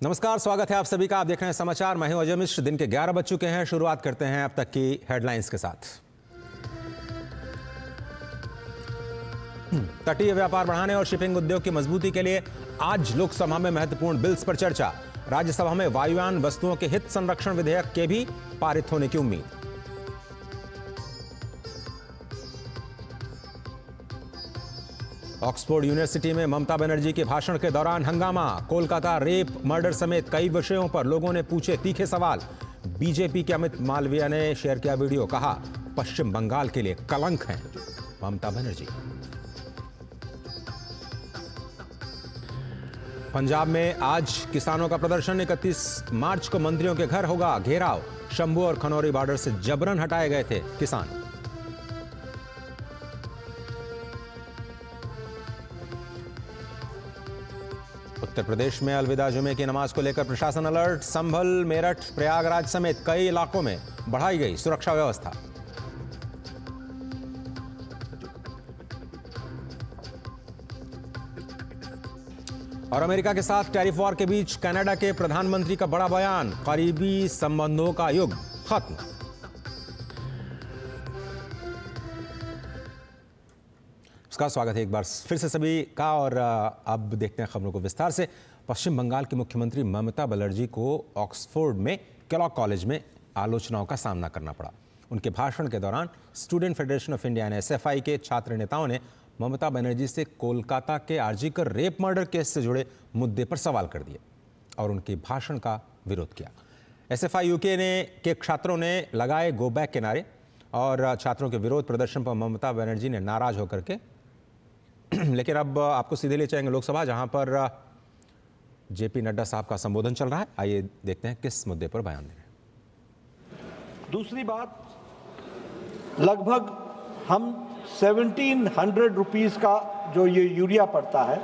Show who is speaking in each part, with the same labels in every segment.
Speaker 1: नमस्कार, स्वागत है आप सभी का। आप देख रहे हैं समाचार। मैं हूं अजय मिश्र। दिन के 11 बज चुके हैं। शुरुआत करते हैं अब तक की हेडलाइंस के साथ। तटीय व्यापार बढ़ाने और शिपिंग उद्योग की मजबूती के लिए आज लोकसभा में महत्वपूर्ण बिल्स पर चर्चा। राज्यसभा में वायुयान वस्तुओं के हित संरक्षण विधेयक के भी पारित होने की उम्मीद। ऑक्सफोर्ड यूनिवर्सिटी में ममता बनर्जी के भाषण के दौरान हंगामा। कोलकाता रेप, मर्डर समेत कई विषयों पर लोगों ने पूछे तीखे सवाल। बीजेपी के अमित मालवीय ने शेयर किया वीडियो। कहा, पश्चिम बंगाल के लिए कलंक हैं ममता बनर्जी। पंजाब में आज किसानों का प्रदर्शन। 31 मार्च को मंत्रियों के घर होगा घेराव। शंभू और खनौरी बॉर्डर से जबरन हटाए गए थे किसान। उत्तर प्रदेश में अलविदा जुमे की नमाज को लेकर प्रशासन अलर्ट। संभल, मेरठ, प्रयागराज समेत कई इलाकों में बढ़ाई गई सुरक्षा व्यवस्था। और अमेरिका के साथ टैरिफ वॉर के बीच कनाडा के प्रधानमंत्री का बड़ा बयान। करीबी संबंधों का युग खत्म। का स्वागत है एक बार फिर से सभी का। और अब देखते हैं खबरों को विस्तार से। पश्चिम बंगाल की मुख्यमंत्री ममता बनर्जी को ऑक्सफोर्ड में केलॉग कॉलेज में आलोचनाओं का सामना करना पड़ा। उनके भाषण के दौरान student federation of India SFI के छात्र नेताओं ने ममता बनर्जी से कोलकाता के आरजीकर रेप मर्डर केस से जुड़े मुद्दे पर सवाल कर दिए और उनके भाषण का विरोध किया। एसएफआई यूके के छात्रों ने लगाए गो बैक के नारे और छात्रों के विरोध प्रदर्शन पर ममता बनर्जी ने नाराज होकर के लेकिन अब आपको सीधे ले जाएंगे लोकसभा, जहां पर जेपी नड्डा साहब का संबोधन चल रहा है। आइए देखते हैं किस मुद्दे पर बयान दे रहे हैं।
Speaker 2: दूसरी बात, लगभग हम 1700 रुपीस का जो ये यूरिया पड़ता है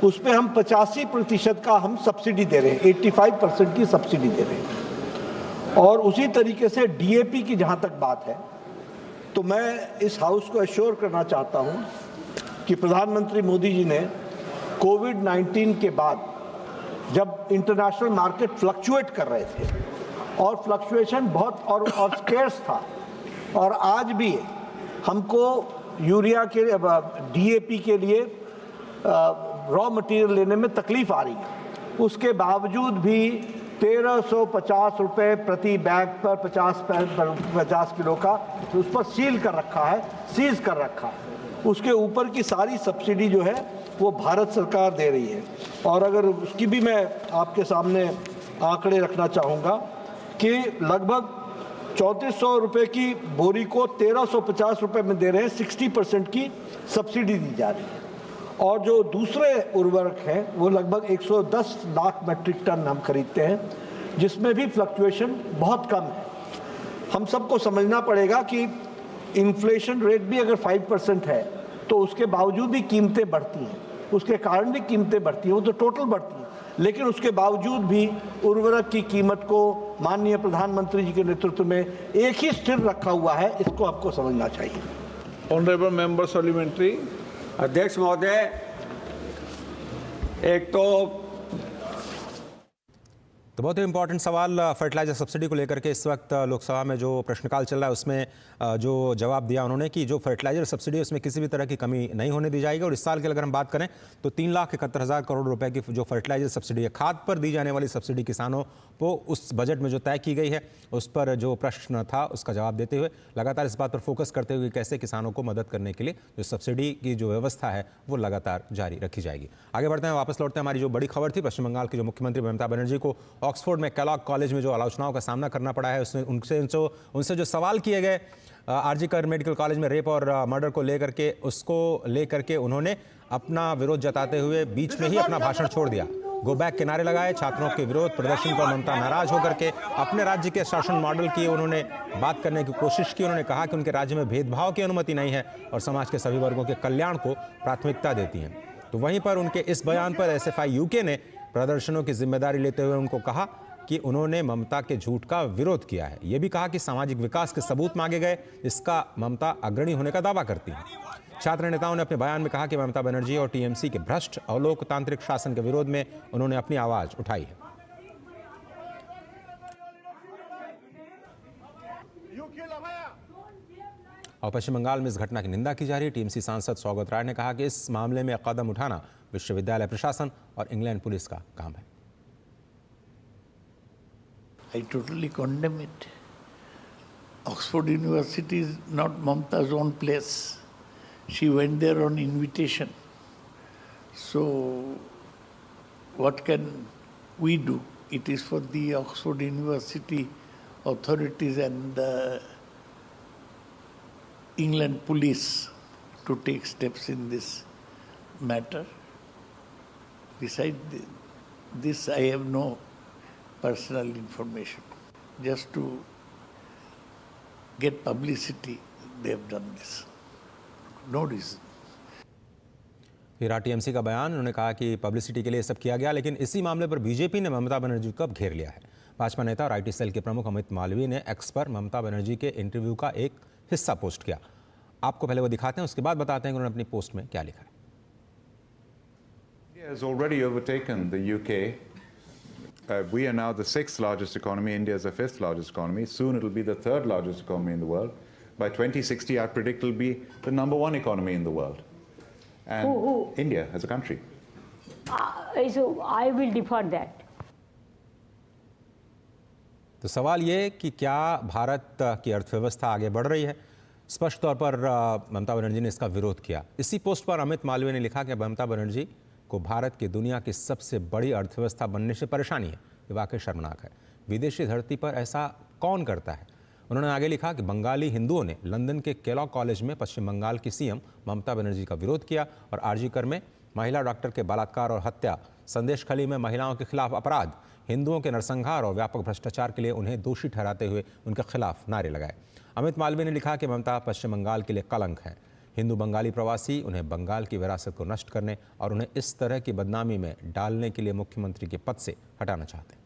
Speaker 2: उस पे हम 85% का हम सब्सिडी दे रहे हैं, 85% की सब्सिडी दे रहे हैं। और उसी तरीके से डीएपी की जहां तक बात है तो मैं इस हाउस को एश्योर करना चाहता हूं कि प्रधानमंत्री मोदी जी ने कोविड-19 के बाद जब इंटरनेशनल मार्केट फ्लक्चुएट कर रहे थे और फ्लक्चुएशन बहुत और स्केर्स था और आज भी हमको यूरिया के डीएपी के लिए रॉ मटेरियल लेने में तकलीफ आ रही है, उसके बावजूद भी 1350 रुपये प्रति बैग पर 50 किलो का उस पर सीज कर रखा है। उसके ऊपर की सारी सब्सिडी जो है वो भारत सरकार दे रही है। और अगर उसकी भी मैं आपके सामने आंकड़े रखना चाहूँगा कि लगभग 3400 रुपये की बोरी को 1350 रुपये में दे रहे हैं, 60% की सब्सिडी दी जा रही है। और जो दूसरे उर्वरक हैं वो लगभग 110 लाख मेट्रिक टन हम खरीदते हैं, जिसमें भी फ्लक्चुएशन बहुत कम है। हम सबको समझना पड़ेगा कि इन्फ्लेशन रेट भी अगर 5% है तो उसके बावजूद भी कीमतें बढ़ती हैं, उसके कारण भी कीमतें बढ़ती हैं, वो तो टोटल बढ़ती हैं, लेकिन उसके बावजूद भी उर्वरक की कीमत को माननीय प्रधानमंत्री जी के नेतृत्व में एक ही स्थिर रखा हुआ है। इसको आपको समझना चाहिए।
Speaker 3: Honourable member supplementary.
Speaker 4: अध्यक्ष महोदय, एक
Speaker 1: तो बहुत ही इंपॉर्टेंट सवाल फर्टिलाइजर सब्सिडी को लेकर के इस वक्त लोकसभा में जो प्रश्नकाल चल रहा है उसमें जो जवाब दिया उन्होंने कि जो फर्टिलाइजर सब्सिडी है उसमें किसी भी तरह की कमी नहीं होने दी जाएगी। और इस साल की अगर हम बात करें तो 3,71,000 करोड़ रुपए की जो फर्टिलाइजर सब्सिडी है, खाद पर दी जाने वाली सब्सिडी किसानों को उस बजट में जो तय की गई है उस पर जो प्रश्न था उसका जवाब देते हुए लगातार इस बात पर फोकस करते हुए कैसे किसानों को मदद करने के लिए जो सब्सिडी की जो व्यवस्था है वो लगातार जारी रखी जाएगी। आगे बढ़ते हैं, वापस लौटते हैं। हमारी जो बड़ी खबर थी, पश्चिम बंगाल की जो मुख्यमंत्री ममता बनर्जी को ऑक्सफोर्ड में केलॉग कॉलेज में जो आलोचनाओं का सामना करना पड़ा है, उसने उनसे जो सवाल किए गए आरजीकर मेडिकल कॉलेज में रेप और मर्डर को लेकर के उन्होंने अपना विरोध जताते हुए बीच में ही अपना भाषण छोड़ दिया। गो बैक के नारे लगाए। छात्रों के विरोध प्रदर्शन पर ममता नाराज होकर के अपने राज्य के शासन मॉडल की उन्होंने बात करने की कोशिश की। उन्होंने कहा कि उनके राज्य में भेदभाव की अनुमति नहीं है और समाज के सभी वर्गों के कल्याण को प्राथमिकता देती हैं। तो वहीं पर उनके इस बयान पर एसएफआई यूके ने प्रदर्शनों की जिम्मेदारी लेते हुए उनको कहा कि उन्होंने ममता के झूठ का विरोध किया है। यह भी कहा कि सामाजिक विकास के सबूत मांगे गए, इसका ममता अग्रणी होने का दावा करती है। छात्र नेताओं ने अपने बयान में कहा कि ममता बनर्जी और टीएमसी के भ्रष्ट और लोकतांत्रिक शासन के विरोध में उन्होंने अपनी आवाज उठाई है। और पश्चिम बंगाल में इस घटना की निंदा की जा रही है। टीएमसी सांसद सौगत राय ने कहा कि इस मामले में कदम उठाना विश्वविद्यालय प्रशासन और इंग्लैंड पुलिस का काम है।
Speaker 5: I totally condemn it. Oxford University is not Mamta's own place. She went there on invitation. So, what can we do? It is for the Oxford University authorities and the England police to take steps in this matter. Besides this, I have no personal information. Just to get publicity, they have done this. No reason.
Speaker 1: फिर TMC का बयान, उन्होंने कहा कि publicity के लिए सब किया गया, लेकिन इसी मामले पर बीजेपी ने ममता बनर्जी को अब घेर लिया है। भाजपा नेता और आईटी सेल के प्रमुख अमित मालवीय ने एक्स पर ममता बनर्जी के इंटरव्यू का एक हिस्सा पोस्ट किया। आपको पहले वो दिखाते हैं, उसके बाद बताते हैं कि उन्होंने अपनी पोस्ट में क्या लिखा है।
Speaker 6: India has already overtaken the UK. We are now the 6th largest economy. India is the 5th largest economy. Soon it will be the 3rd largest economy in the world. By 2060, I predict it will be the number 1 economy in the world. And India as a country.
Speaker 7: So I will defer that.
Speaker 1: तो सवाल ये कि क्या भारत की अर्थव्यवस्था आगे बढ़ रही है? स्पष्ट तौर पर ममता बनर्जी ने इसका विरोध किया। इसी पोस्ट पर अमित मालवीय ने लिखा कि ममता बनर्जी को भारत की दुनिया की सबसे बड़ी अर्थव्यवस्था बनने से परेशानी है। ये वाकई शर्मनाक है। विदेशी धरती पर ऐसा कौन करता है? उन्होंने आगे लिखा कि बंगाली हिंदुओं ने लंदन के केलॉग कॉलेज में पश्चिम बंगाल की सीएम ममता बनर्जी का विरोध किया और आरजीकर में महिला डॉक्टर के बलात्कार और हत्या, संदेशखाली में महिलाओं के खिलाफ अपराध, हिंदुओं के नरसंहार और व्यापक भ्रष्टाचार के लिए उन्हें दोषी ठहराते हुए उनके खिलाफ नारे लगाए। अमित मालवीय ने लिखा कि ममता पश्चिम बंगाल के लिए कलंक है। हिंदू बंगाली प्रवासी उन्हें बंगाल की विरासत को नष्ट करने और उन्हें इस तरह की बदनामी में डालने के लिए मुख्यमंत्री के पद से हटाना चाहते हैं।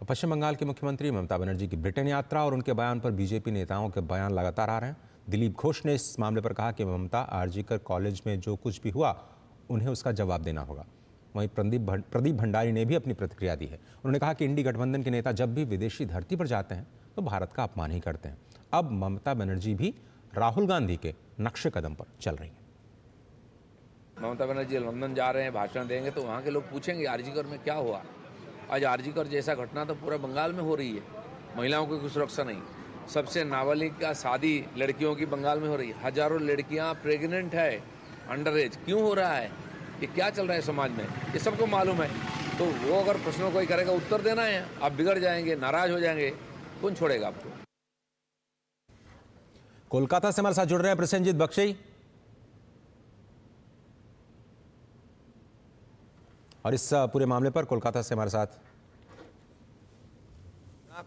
Speaker 1: पश्चिम बंगाल के मुख्यमंत्री ममता बनर्जी की ब्रिटेन यात्रा और उनके बयान पर बीजेपी नेताओं के बयान लगातार आ रहे हैं। दिलीप घोष ने इस मामले पर कहा कि ममता आरजीकर कॉलेज में जो कुछ भी हुआ उन्हें उसका जवाब देना होगा। वहीं प्रदीप भंडारी ने भी अपनी प्रतिक्रिया दी है। उन्होंने कहा कि इंडी गठबंधन के नेता जब भी विदेशी धरती पर जाते हैं तो भारत का अपमान ही करते हैं। अब ममता बनर्जी भी राहुल गांधी के नक्शे कदम पर चल रही हैं।
Speaker 8: ममता बनर्जी लंदन जा रहे हैं, भाषण देंगे तो वहाँ के लोग पूछेंगे आरजीकर में क्या हुआ। आज आरजीकर जैसा घटना तो पूरा बंगाल में हो रही है। महिलाओं की कोई सुरक्षा नहीं। सबसे नाबालिग का शादी लड़कियों की बंगाल में हो रही है। हजारों लड़कियां प्रेग्नेंट है, अंडर एज। क्यों हो रहा है? ये क्या चल रहा है समाज में, ये सबको मालूम है। तो वो अगर प्रश्नों कोई करेगा, उत्तर देना है। आप बिगड़ जाएंगे, नाराज हो जाएंगे, कौन छोड़ेगा आपको?
Speaker 1: कोलकाता से हमारे साथ जुड़ रहे हैं प्रसेनजीत बख्शी, और इस पूरे मामले पर कोलकाता से हमारे साथ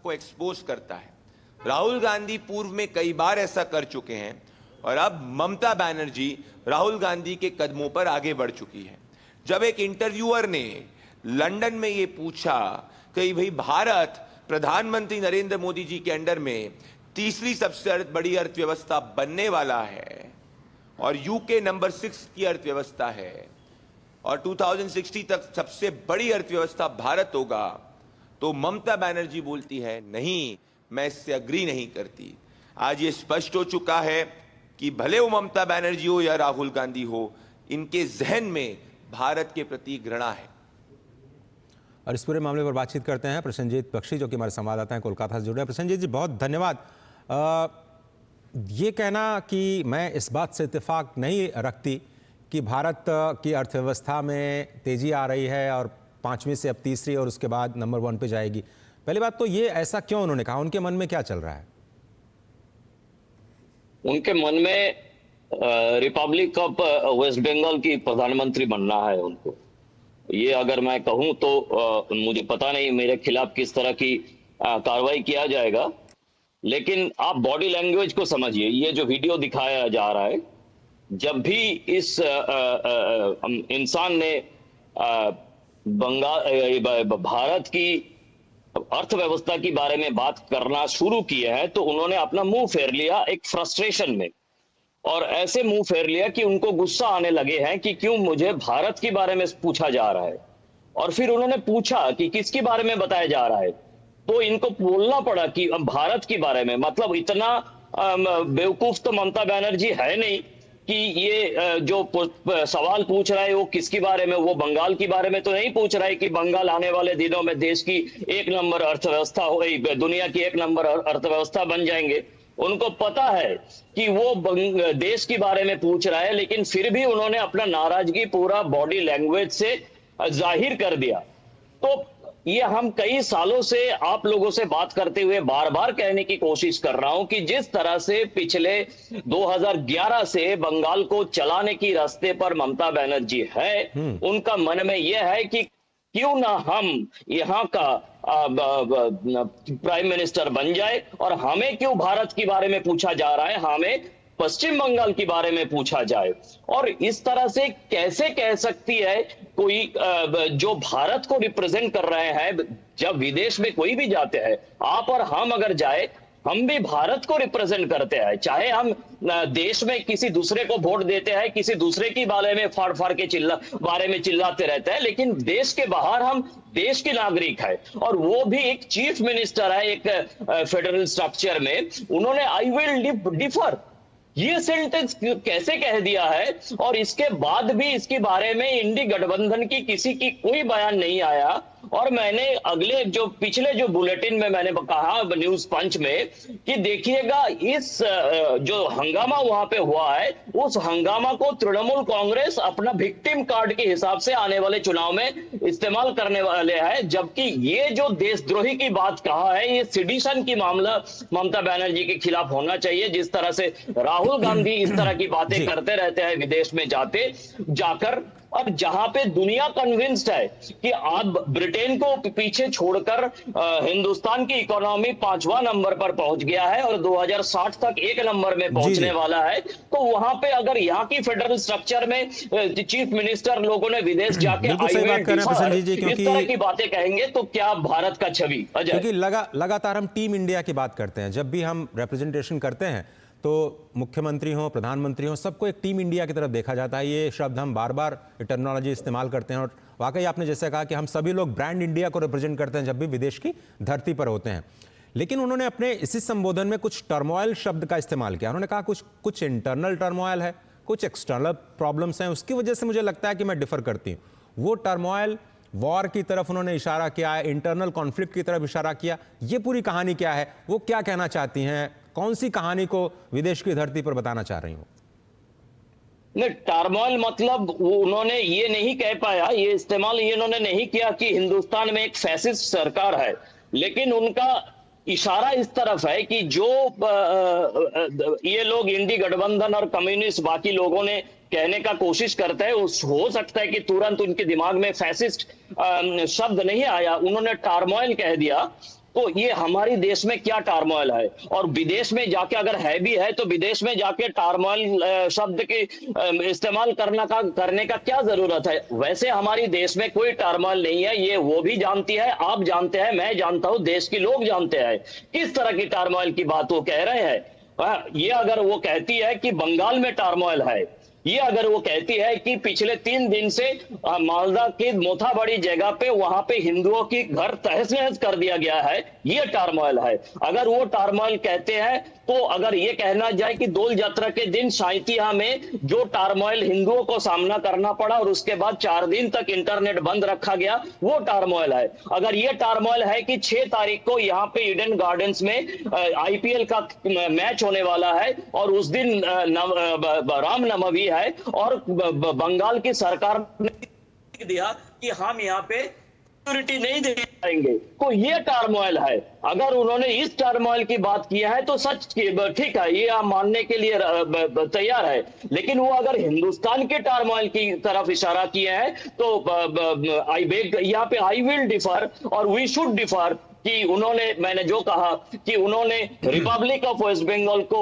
Speaker 9: को एक्सपोज करता है। राहुल गांधी पूर्व में कई बार ऐसा कर चुके हैं और अब ममता बनर्जी राहुल गांधी के कदमों पर आगे बढ़ चुकी है। जब एक इंटरव्यूअर ने लंदन में ये पूछा कि भाई भारत प्रधानमंत्री नरेंद्र मोदी जी के अंडर में तीसरी सबसे बड़ी अर्थव्यवस्था बनने वाला है और यूके नंबर 6 की अर्थव्यवस्था है और 2060 तक सबसे बड़ी अर्थव्यवस्था भारत होगा, तो ममता बनर्जी बोलती है नहीं, मैं इससे अग्री नहीं करती। आज ये स्पष्ट हो चुका है कि भले वो ममता बनर्जी हो या राहुल गांधी हो, इनके जहन में भारत के प्रति घृणा है।
Speaker 1: और इस पूरे मामले पर बातचीत करते हैं प्रसेनजीत बख्शी, जो कि हमारे संवाददाता हैं कोलकाता से जुड़े हैं। प्रसेनजीत जी, बहुत धन्यवाद। ये कहना कि मैं इस बात से इत्तेफाक नहीं रखती कि भारत की अर्थव्यवस्था में तेजी आ रही है और 5वीं से अब तीसरी और उसके बाद नंबर 1 पे जाएगी, पहली बात तो ये ऐसा क्यों उन्होंने कहा? उनके मन में क्या चल रहा है?
Speaker 10: उनके मन में रिपब्लिक ऑफ वेस्ट बंगाल की प्रधानमंत्री बनना है उनको। ये अगर मैं कहूं तो मुझे पता नहीं मेरे खिलाफ किस तरह की कार्रवाई किया जाएगा, लेकिन आप बॉडी लैंग्वेज को समझिए। ये जो वीडियो दिखाया जा रहा है, जब भी इस इंसान ने भारत की अर्थव्यवस्था के बारे में बात करना शुरू किया है तो उन्होंने अपना मुंह फेर लिया एक फ्रस्ट्रेशन में, और ऐसे मुंह फेर लिया कि उनको गुस्सा आने लगे हैं कि क्यों मुझे भारत के बारे में पूछा जा रहा है। और फिर उन्होंने पूछा कि किसके बारे में बताया जा रहा है, तो इनको बोलना पड़ा कि भारत के बारे में, मतलब इतना बेवकूफ तो ममता बनर्जी है नहीं कि ये जो सवाल पूछ रहा है वो किसके बारे में, वो बंगाल के बारे में तो नहीं पूछ रहा है कि बंगाल आने वाले दिनों में देश की 1 नंबर अर्थव्यवस्था हो, दुनिया की 1 नंबर अर्थव्यवस्था बन जाएंगे। उनको पता है कि वो देश के बारे में पूछ रहा है, लेकिन फिर भी उन्होंने अपना नाराजगी पूरा बॉडी लैंग्वेज से जाहिर कर दिया। तो ये हम कई सालों से आप लोगों से बात करते हुए बार बार कहने की कोशिश कर रहा हूं कि जिस तरह से पिछले 2011 से बंगाल को चलाने की रास्ते पर ममता बनर्जी है, उनका मन में यह है कि क्यों ना हम यहाँ का प्राइम मिनिस्टर बन जाए, और हमें क्यों भारत के बारे में पूछा जा रहा है, हमें पश्चिम बंगाल के बारे में पूछा जाए। और इस तरह से कैसे कह सकती है कोई जो भारत को रिप्रेजेंट कर रहे हैं, जब विदेश में कोई भी जाते हैं, आप और हम अगर जाए, हम भी भारत को रिप्रेजेंट करते हैं। चाहे हम देश में किसी दूसरे को वोट देते हैं, किसी दूसरे के बारे में फाड़ फाड़ के बारे में चिल्लाते रहते हैं, लेकिन देश के बाहर हम देश के नागरिक है, और वो भी एक चीफ मिनिस्टर है एक फेडरल स्ट्रक्चर में। उन्होंने आई विल डिफर ये सेंटेंस कैसे कह दिया है, और इसके बाद भी इसके बारे में इंडी गठबंधन की किसी की कोई बयान नहीं आया। और मैंने अगले जो पिछले जो बुलेटिन में मैंने कहा न्यूज पंच में कि देखिएगा इस जो हंगामा वहां पे हुआ है, उस हंगामा को तृणमूल कांग्रेस अपना विक्टिम कार्ड के हिसाब से आने वाले चुनाव में इस्तेमाल करने वाले हैं। जबकि ये जो देशद्रोही की बात कहा है, ये सिडिशन की मामला ममता बनर्जी के खिलाफ होना चाहिए। जिस तरह से राहुल गांधी इस तरह की बातें करते रहते हैं विदेश में जाकर, और जहां पे दुनिया कन्विंस्ड है कि आप ब्रिटेन को पीछे छोड़कर हिंदुस्तान की इकोनॉमी 5वां नंबर पर पहुंच गया है और 2060 तक 1 नंबर में पहुंचने वाला है, तो वहां पे अगर यहाँ की फेडरल स्ट्रक्चर में चीफ मिनिस्टर लोगों ने विदेश जाके इस तरह की बातें कहेंगे तो क्या भारत का छवि अजय?
Speaker 1: क्योंकि लगातार हम टीम इंडिया की बात करते हैं, जब भी हम रिप्रेजेंटेशन करते हैं तो मुख्यमंत्री हो, प्रधानमंत्री हो, सबको एक टीम इंडिया की तरफ देखा जाता है। ये शब्द हम बार बार टर्मिनोलॉजी इस्तेमाल करते हैं, और वाकई आपने जैसे कहा कि हम सभी लोग ब्रांड इंडिया को रिप्रेजेंट करते हैं जब भी विदेश की धरती पर होते हैं। लेकिन उन्होंने अपने इसी संबोधन में कुछ टर्मोइल शब्द का इस्तेमाल किया। उन्होंने कहा कुछ इंटरनल टर्मोइल है, कुछ एक्सटर्नल प्रॉब्लम्स हैं, उसकी वजह से मुझे लगता है कि मैं डिफर करती हूँ। वो टर्मोइल वॉर की तरफ उन्होंने इशारा किया है, इंटरनल कॉन्फ्लिक्ट की तरफ इशारा किया। ये पूरी कहानी क्या है, वो क्या कहना चाहती हैं, कौन सी कहानी को विदेश की धरती पर बताना चाह रही हूँ?
Speaker 10: नहीं, टर्मोइल मतलब उन्होंने ये नहीं कह पाया, ये इस्तेमाल ये उन्होंने नहीं किया कि हिंदुस्तान में एक फैसिस्ट सरकार है, लेकिन उनका इशारा इस तरफ है कि जो ये लोग इंडी गठबंधन और कम्युनिस्ट बाकी लोगों ने कहने का कोशिश करते हैं, हो सकता है कि तुरंत उनके दिमाग में फैसिस्ट शब्द नहीं आया, उन्होंने टर्मोइल कह दिया। तो ये हमारी देश में क्या टर्मोइल है, और विदेश में जाके अगर है भी है तो विदेश में जाके टर्मोइल शब्द के इस्तेमाल करने का क्या जरूरत है? वैसे हमारी देश में कोई टर्मोइल नहीं है, ये वो भी जानती है, आप जानते हैं, मैं जानता हूं, देश के लोग जानते हैं किस तरह की टर्मोइल की बात वो कह रहे हैं। ये अगर वो कहती है कि बंगाल में टर्मोइल है, ये अगर वो कहती है कि पिछले 3 दिन से मालदा की मोथाबड़ी जगह पे वहां पे हिंदुओं की घर तहस नहस कर दिया गया है, ये टर्मोइल है। अगर वो टर्मोइल कहते हैं तो अगर ये कहना जाए कि डोल यात्रा के दिन साइतिया में जो टर्मोइल हिंदुओं को सामना करना पड़ा और उसके बाद 4 दिन तक इंटरनेट बंद रखा गया, वो टर्मोइल है। अगर ये टर्मोइल है कि 6 तारीख को यहाँ पे ईडन गार्डन्स में IPL का मैच होने वाला है और उस दिन रामनवमी है और बंगाल की सरकार ने दिया कि हम यहाँ पे सिक्योरिटी नहीं दे पाएंगे, तो ये टर्मोइल है। अगर उन्होंने इस टर्मोइल की बात किया है तो सच ठीक है, ये आप मानने के लिए तैयार है, लेकिन वो अगर हिंदुस्तान के टर्मोइल की तरफ इशारा किया है तो यहाँ पे आई विल डिफर और वी शुड डिफर कि उन्होंने, मैंने जो कहा कि उन्होंने रिपब्लिक ऑफ वेस्ट बंगाल को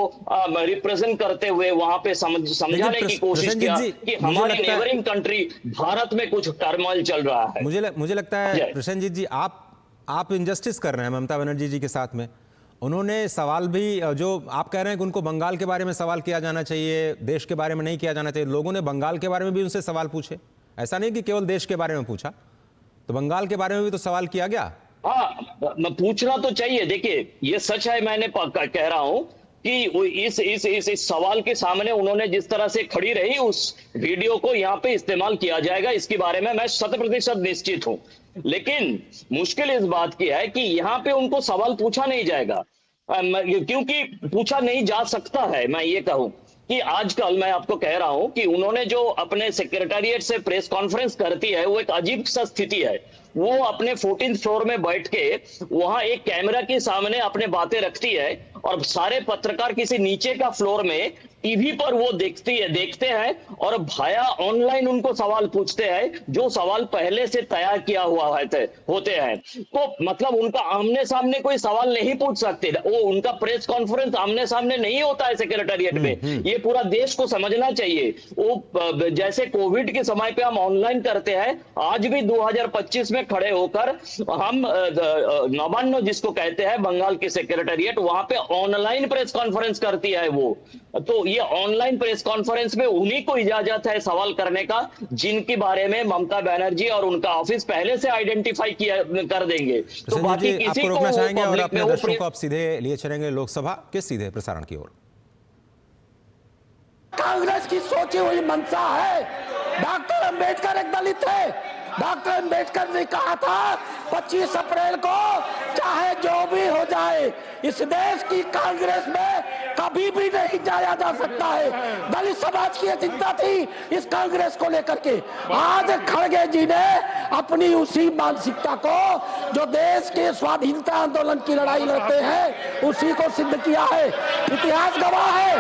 Speaker 10: रिप्रेजेंट करते हुए वहां पे समझाने की कोशिश किया कि हमारी नेबरिंग कंट्री भारत में कुछ टर्मोइल चल रहा है।
Speaker 1: मुझे लगता है प्रसेनजीत जी आप इंजस्टिस कर रहे हैं ममता बनर्जी जी के साथ में। उन्होंने सवाल भी, जो आप कह रहे हैं कि उनको बंगाल के बारे में सवाल किया जाना चाहिए, देश के बारे में नहीं किया जाना चाहिए, लोगों ने बंगाल के बारे में भी उनसे सवाल पूछे। ऐसा नहीं कि केवल देश के बारे में पूछा, तो बंगाल के बारे में भी तो सवाल किया गया।
Speaker 10: हाँ, पूछना तो चाहिए। देखिए, ये सच है, मैंने कह रहा हूं कि इस सवाल के सामने उन्होंने जिस तरह से खड़ी रही, उस वीडियो को यहाँ पे इस्तेमाल किया जाएगा, इसके बारे में मैं 100% निश्चित हूं। लेकिन मुश्किल इस बात की है कि यहाँ पे उनको सवाल पूछा नहीं जाएगा, क्योंकि पूछा नहीं जा सकता है। मैं ये कहूं कि आजकल मैं आपको कह रहा हूं कि उन्होंने जो अपने सेक्रेटेरिएट से प्रेस कॉन्फ्रेंस करती है, वो एक अजीब सा स्थिति है। वो अपने 14th फ्लोर में बैठ के वहां एक कैमरा के सामने अपने बातें रखती है और सारे पत्रकार किसी नीचे का फ्लोर में टीवी पर वो देखते हैं और भाया ऑनलाइन उनको सवाल पूछते हैं, जो सवाल पहले से तैयार किया हुआ होते हैं। तो मतलब उनका आमने सामने कोई सवाल नहीं पूछ सकते। वो उनका प्रेस कॉन्फ्रेंस आमने सामने नहीं होता है सेक्रेटेरिएट में। ये पूरा देश को समझना चाहिए। वो जैसे कोविड के समय पे हम ऑनलाइन करते हैं, आज भी 2025 में खड़े होकर हम नवान्न जिसको कहते हैं बंगाल की सेक्रेटेरिएट, वहां पे ऑनलाइन प्रेस कॉन्फ्रेंस करती है वो। तो ये ऑनलाइन प्रेस कॉन्फ्रेंस में उन्हीं को इजाजत है सवाल करने का, जिनके बारे में ममता बनर्जी और उनका ऑफिस पहले से आइडेंटिफाई कर देंगे। तो बाकी किसी
Speaker 1: आपको
Speaker 10: को
Speaker 1: रोकना चाहेंगे और
Speaker 10: पब्लिक
Speaker 1: अपने
Speaker 10: में वो
Speaker 1: दर्शकों को आप सीधे लिए चलेंगे लोकसभा के सीधे प्रसारण की ओर।
Speaker 11: कांग्रेस की सोची हुई मंशा है। डॉक्टर अंबेडकर एक दलित थे। डॉक्टर अंबेडकर ने कहा था 25 अप्रैल को चाहे जो भी हो जाए, इस देश की कांग्रेस में कभी भी नहीं जाया जा सकता है। दलित समाज की चिंता थी इस कांग्रेस को लेकर के। आज खड़गे जी ने अपनी उसी मानसिकता को, जो देश के स्वाधीनता आंदोलन की लड़ाई लड़ते हैं, उसी को सिद्ध किया है। इतिहास गवाह है,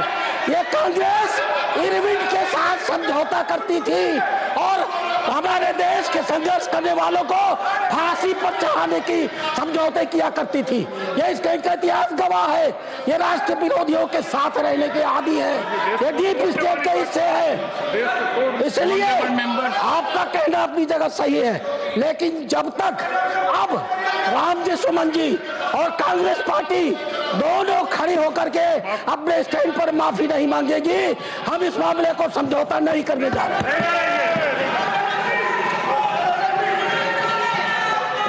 Speaker 11: ये कांग्रेस इरविन के साथ समझौता करती थी और हमारे देश के संघर्ष करने वालों को फांसी पर चढ़ाने की समझौते किया करती थी। ये इसका इतिहास गवाह है। ये राष्ट्र विरोधियों के साथ रहने के आदी है, ये डीप स्टेट के हिस्से है। इसलिए आपका कहना अपनी जगह सही है, लेकिन जब तक अब रामजी सुमन जी और कांग्रेस पार्टी दोनों खड़ी होकर के अपने स्टैंड पर माफी नहीं मांगेगी, हम इस मामले को समझौता नहीं करने जा रहे हैं।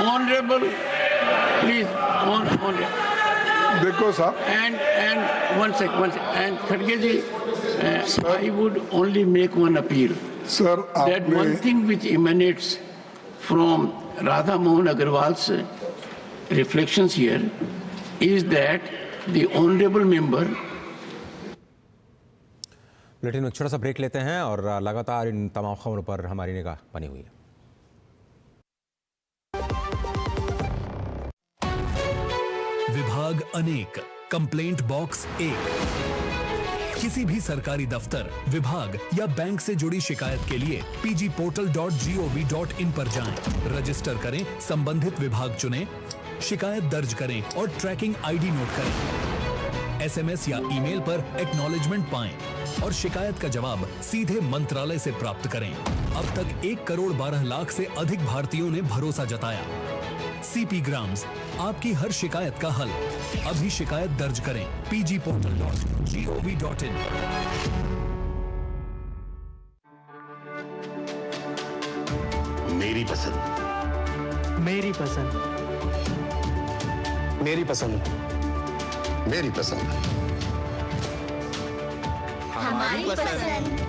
Speaker 5: Honorable, please,
Speaker 3: देखो साहब,
Speaker 5: and one sec, and Kharge ji, I would only make one appeal.
Speaker 3: Sir
Speaker 5: That one thing which emanates from Radha Mohan Agarwal's reflections here is that the honorable member.
Speaker 1: Bulletin में छोटा सा break लेते हैं और लगातार इन तमाम खबरों पर हमारी निगाह बनी हुई है।
Speaker 12: विभाग अनेक, कंप्लेंट बॉक्स एक। किसी भी सरकारी दफ्तर, विभाग या बैंक से जुड़ी शिकायत के लिए pgportal.gov.in पर जाएं, रजिस्टर करें, संबंधित विभाग चुनें, शिकायत दर्ज करें और ट्रैकिंग आईडी नोट करें। एसएमएस या ईमेल पर एक्नॉलेजमेंट पाएं और शिकायत का जवाब सीधे मंत्रालय से प्राप्त करें। अब तक 1 करोड़ 12 लाख से अधिक भारतीयों ने भरोसा जताया। सीपी ग्राम्स, आपकी हर शिकायत का हल। अभी शिकायत दर्ज करें pgportal.gov.in।
Speaker 13: मेरी पसंद, मेरी पसंद, मेरी पसंद, मेरी पसंद,
Speaker 14: हमारी पसंद,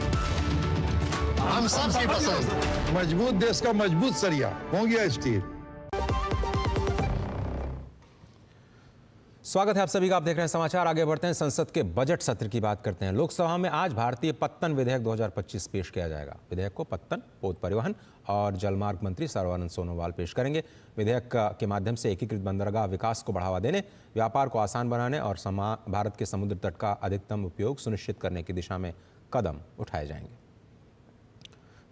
Speaker 13: हम सबकी पसंद। मजबूत देश का मजबूत सरिया हो गया स्टील।
Speaker 1: स्वागत है आप सभी का। आप देख रहे हैं समाचार। आगे बढ़ते हैं, संसद के बजट सत्र की बात करते हैं। लोकसभा में आज भारतीय पत्तन विधेयक 2025 पेश किया जाएगा। विधेयक को पत्तन, पोत परिवहन और जलमार्ग मंत्री सर्बानंद सोनोवाल पेश करेंगे। विधेयक के माध्यम से एकीकृत बंदरगाह विकास को बढ़ावा देने, व्यापार को आसान बनाने और भारत के समुद्र तट का अधिकतम उपयोग सुनिश्चित करने की दिशा में कदम उठाए जाएंगे।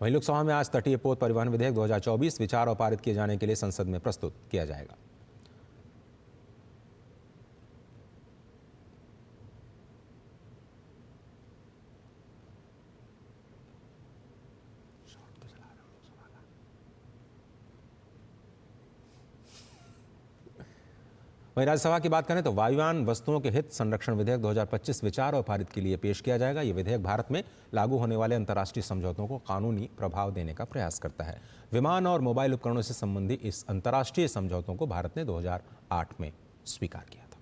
Speaker 1: वहीं लोकसभा में आज तटीय पोत परिवहन विधेयक 2024 विचार और पारित किए जाने के लिए संसद में प्रस्तुत किया जाएगा। वहीं वहीं राज्यसभा की बात करें तो वायुयान वस्तुओं के हित संरक्षण विधेयक 2025 विचार और पारित के लिए पेश किया जाएगा। ये विधेयक भारत में लागू होने वाले अंतर्राष्ट्रीय समझौतों को कानूनी प्रभाव देने का प्रयास करता है। विमान और मोबाइल उपकरणों से संबंधी इस अंतर्राष्ट्रीय समझौतों को भारत ने 2008 में स्वीकार किया था।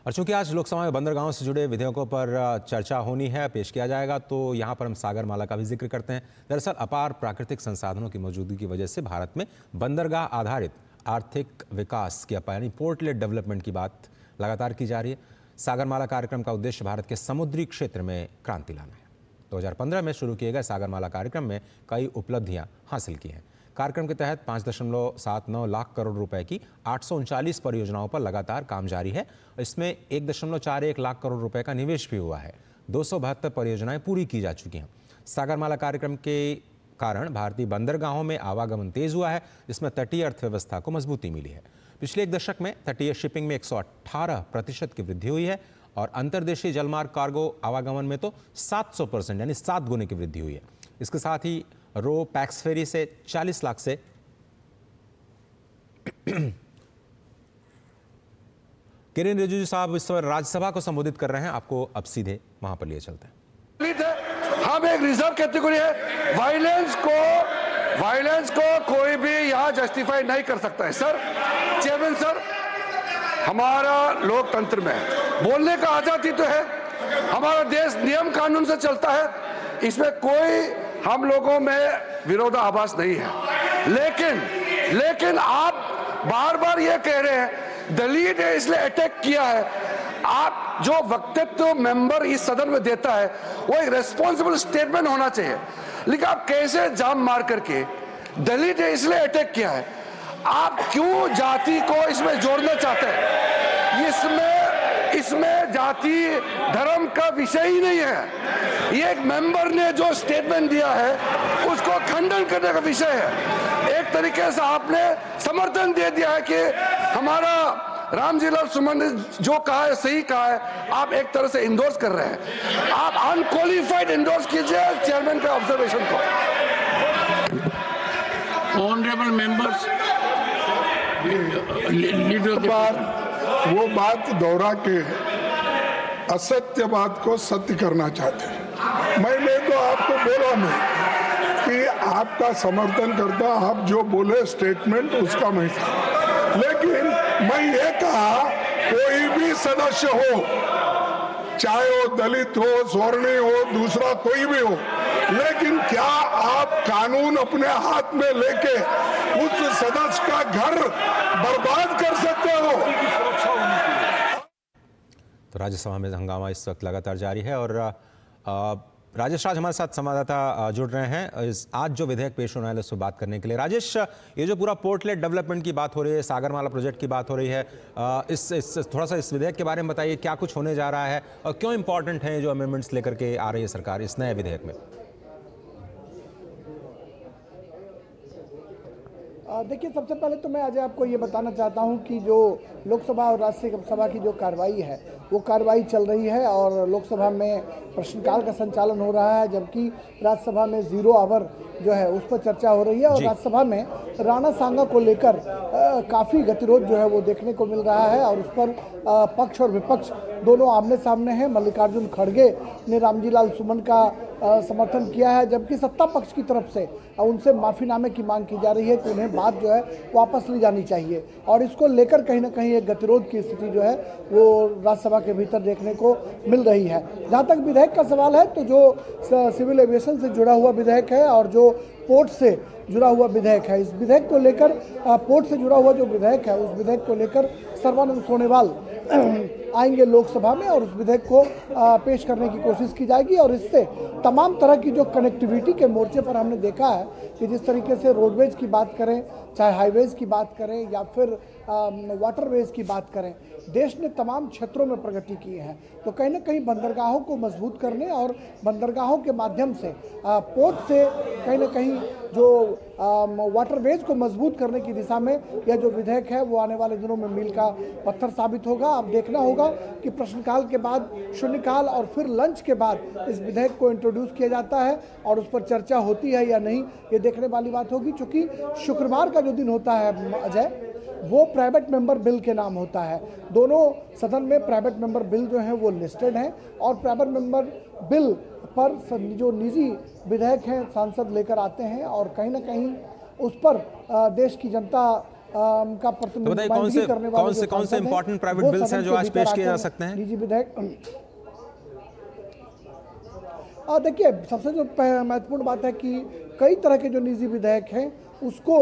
Speaker 1: और चूंकि आज लोकसभा में बंदरगाहों से जुड़े विधेयकों पर चर्चा होनी है, पेश किया जाएगा, तो यहाँ पर हम सागरमाला का भी जिक्र करते हैं। दरअसल अपार प्राकृतिक संसाधनों की मौजूदगी की वजह से भारत में बंदरगाह आधारित आर्थिक विकास की यानी पोर्टलेट डेवलपमेंट की बात लगातार की जा रही है। सागरमाला कार्यक्रम का उद्देश्य भारत के समुद्री क्षेत्र में क्रांति लाना है। 2015 में शुरू किए गए सागरमाला कार्यक्रम में कई उपलब्धियां हासिल की हैं। कार्यक्रम के तहत 5.79 लाख करोड़ रुपए की 839 परियोजनाओं पर लगातार काम जारी है। इसमें 1.41 लाख करोड़ रुपए का निवेश भी हुआ है। 272 परियोजनाएं पूरी की जा चुकी हैं। सागरमाला कार्यक्रम के कारण भारतीय बंदरगाहों में आवागमन तेज हुआ है, जिसमें तटीय अर्थव्यवस्था को मजबूती मिली है। पिछले एक दशक में तटीय शिपिंग में 118% की वृद्धि हुई है और अंतर्देशीय जलमार्ग कार्गो आवागमन में तो 700% यानी 7 गुने की वृद्धि हुई है। इसके साथ ही रो पैक्स फेरी से 40 लाख से किरेन रिजिजू साहब इस समय राज्यसभा को संबोधित कर रहे हैं। आपको अब सीधे वहां पर लिए चलते हैं।
Speaker 11: हम एक रिजर्व कैटेगरी है। वायलेंस को कोई भी यहाँ जस्टिफाई नहीं कर सकता है। सर, चेयरमैन सर, हमारा लोकतंत्र में बोलने का आजादी तो है। हमारा देश नियम कानून से चलता है, इसमें कोई हम लोगों में विरोधाभास नहीं है। लेकिन आप बार बार ये कह रहे हैं दलित है इसलिए अटैक किया है। आप जो वक्तव्य मेंबर इस सदन में देता है वो एक रेस्पॉन्सिबल स्टेटमेंट होना चाहिए। लेकिन आप कैसे जाम मार करके दलित है इसलिए अटैक किया है, आप क्यों जाति को इसमें जोड़ना चाहते हैं? इसमें जाति धर्म का विषय ही नहीं है। ये एक मेंबर ने जो स्टेटमेंट दिया है उसको खंडन करने का विषय है। एक तरीके से आपने समर्थन दे दिया है कि हमारा रामजीलाल सुमन ने जो कहा है सही कहा है, आप एक तरह से इंडोर्स कर रहे हैं। आप अनक्वालिफाइड इंडोर्स कीजिए चेयरमैन के ऑब्जर्वेशन को।
Speaker 5: ऑनरेबल मेंबर्स,
Speaker 15: वो बात दोहरा के असत्य बात को सत्य करना चाहते हैं। मैंने तो आपको बोला नहीं कि आपका समर्थन करता, आप जो बोले स्टेटमेंट उसका मैं था। लेकिन मैं ये कहा कोई भी सदस्य हो, चाहे वो दलित हो, स्वर्णीय हो, दूसरा कोई भी हो, लेकिन क्या आप कानून अपने हाथ में लेके उस सदस्य का घर बर्बाद कर सकते हो?
Speaker 1: तो राज्यसभा में हंगामा इस वक्त लगातार जारी है और राजेश राज हमारे साथ संवाददाता जुड़ रहे हैं आज जो विधेयक पेश होने वाला है उस पर बात करने के लिए। राजेश, ये जो पूरा पोर्टलेट डेवलपमेंट की बात हो रही है, सागरमाला प्रोजेक्ट की बात हो रही है, थोड़ा सा इस विधेयक के बारे में बताइए, क्या कुछ होने जा रहा है और क्यों इंपॉर्टेंट है जो अमेंडमेंट्स लेकर के आ रही है सरकार इस नए विधेयक में?
Speaker 16: देखिए, सबसे पहले तो मैं आज आपको ये बताना चाहता हूँ कि जो लोकसभा और राज्यसभा की जो कार्रवाई है वो कार्रवाई चल रही है और लोकसभा में प्रश्नकाल का संचालन हो रहा है, जबकि राज्यसभा में 0 आवर जो है उस पर चर्चा हो रही है। और राज्यसभा में राणा सांगा को लेकर काफ़ी गतिरोध जो है वो देखने को मिल रहा है और उस पर पक्ष और विपक्ष दोनों आमने सामने हैं। मल्लिकार्जुन खड़गे ने रामजीलाल सुमन का समर्थन किया है, जबकि सत्ता पक्ष की तरफ से उनसे माफ़ीनामे की मांग की जा रही है कि उन्हें बात जो है वापस ली जानी चाहिए। और इसको लेकर कहीं ना कहीं एक गतिरोध की स्थिति जो है वो राज्यसभा के भीतर देखने को मिल रही है। जहाँ तक विधेयक का सवाल है तो जो सिविल एविएशन से जुड़ा हुआ विधेयक है और जो पोर्ट से जुड़ा हुआ विधेयक है, इस विधेयक को लेकर पोर्ट से जुड़ा हुआ जो विधेयक है उस विधेयक को लेकर सर्बानंद सोनोवाल आएंगे लोकसभा में और उस विधेयक को पेश करने की कोशिश की जाएगी। और इससे तमाम तरह की जो कनेक्टिविटी के मोर्चे पर हमने देखा है कि जिस तरीके से रोडवेज की बात करें, चाहे हाईवेज की बात करें या फिर वाटरवेज की बात करें, देश ने तमाम क्षेत्रों में प्रगति की है। तो कहीं ना कहीं बंदरगाहों को मजबूत करने और बंदरगाहों के माध्यम से पोर्ट से कहीं ना कहीं जो वाटरवेज को मजबूत करने की दिशा में यह जो विधेयक है वो आने वाले दिनों में मील का पत्थर साबित होगा। अब देखना होगा कि प्रश्नकाल के बाद शून्यकाल और फिर लंच के बाद इस विधेयक को इंट्रोड्यूस किया जाता है और उस पर चर्चा होती है या नहीं, ये देखने वाली बात होगी। चूँकि शुक्रवार का जो दिन होता है अजय, वो प्राइवेट मेंबर बिल के नाम होता है। दोनों सदन में प्राइवेट मेंबर बिल जो है वो लिस्टेड हैं और प्राइवेट मेंबर बिल पर जो निजी विधेयक हैं सांसद लेकर आते हैं और कहीं ना कहीं उस पर देश की जनता का प्रतिनिधित्व करने वाले
Speaker 1: कौन से इंपॉर्टेंट प्राइवेट बिल्स हैं जो आज पेश किए जा सकते हैं?
Speaker 16: निजी विधेयक देखिए, सबसे जो महत्वपूर्ण बात है कि कई तरह के जो निजी विधेयक हैं उसको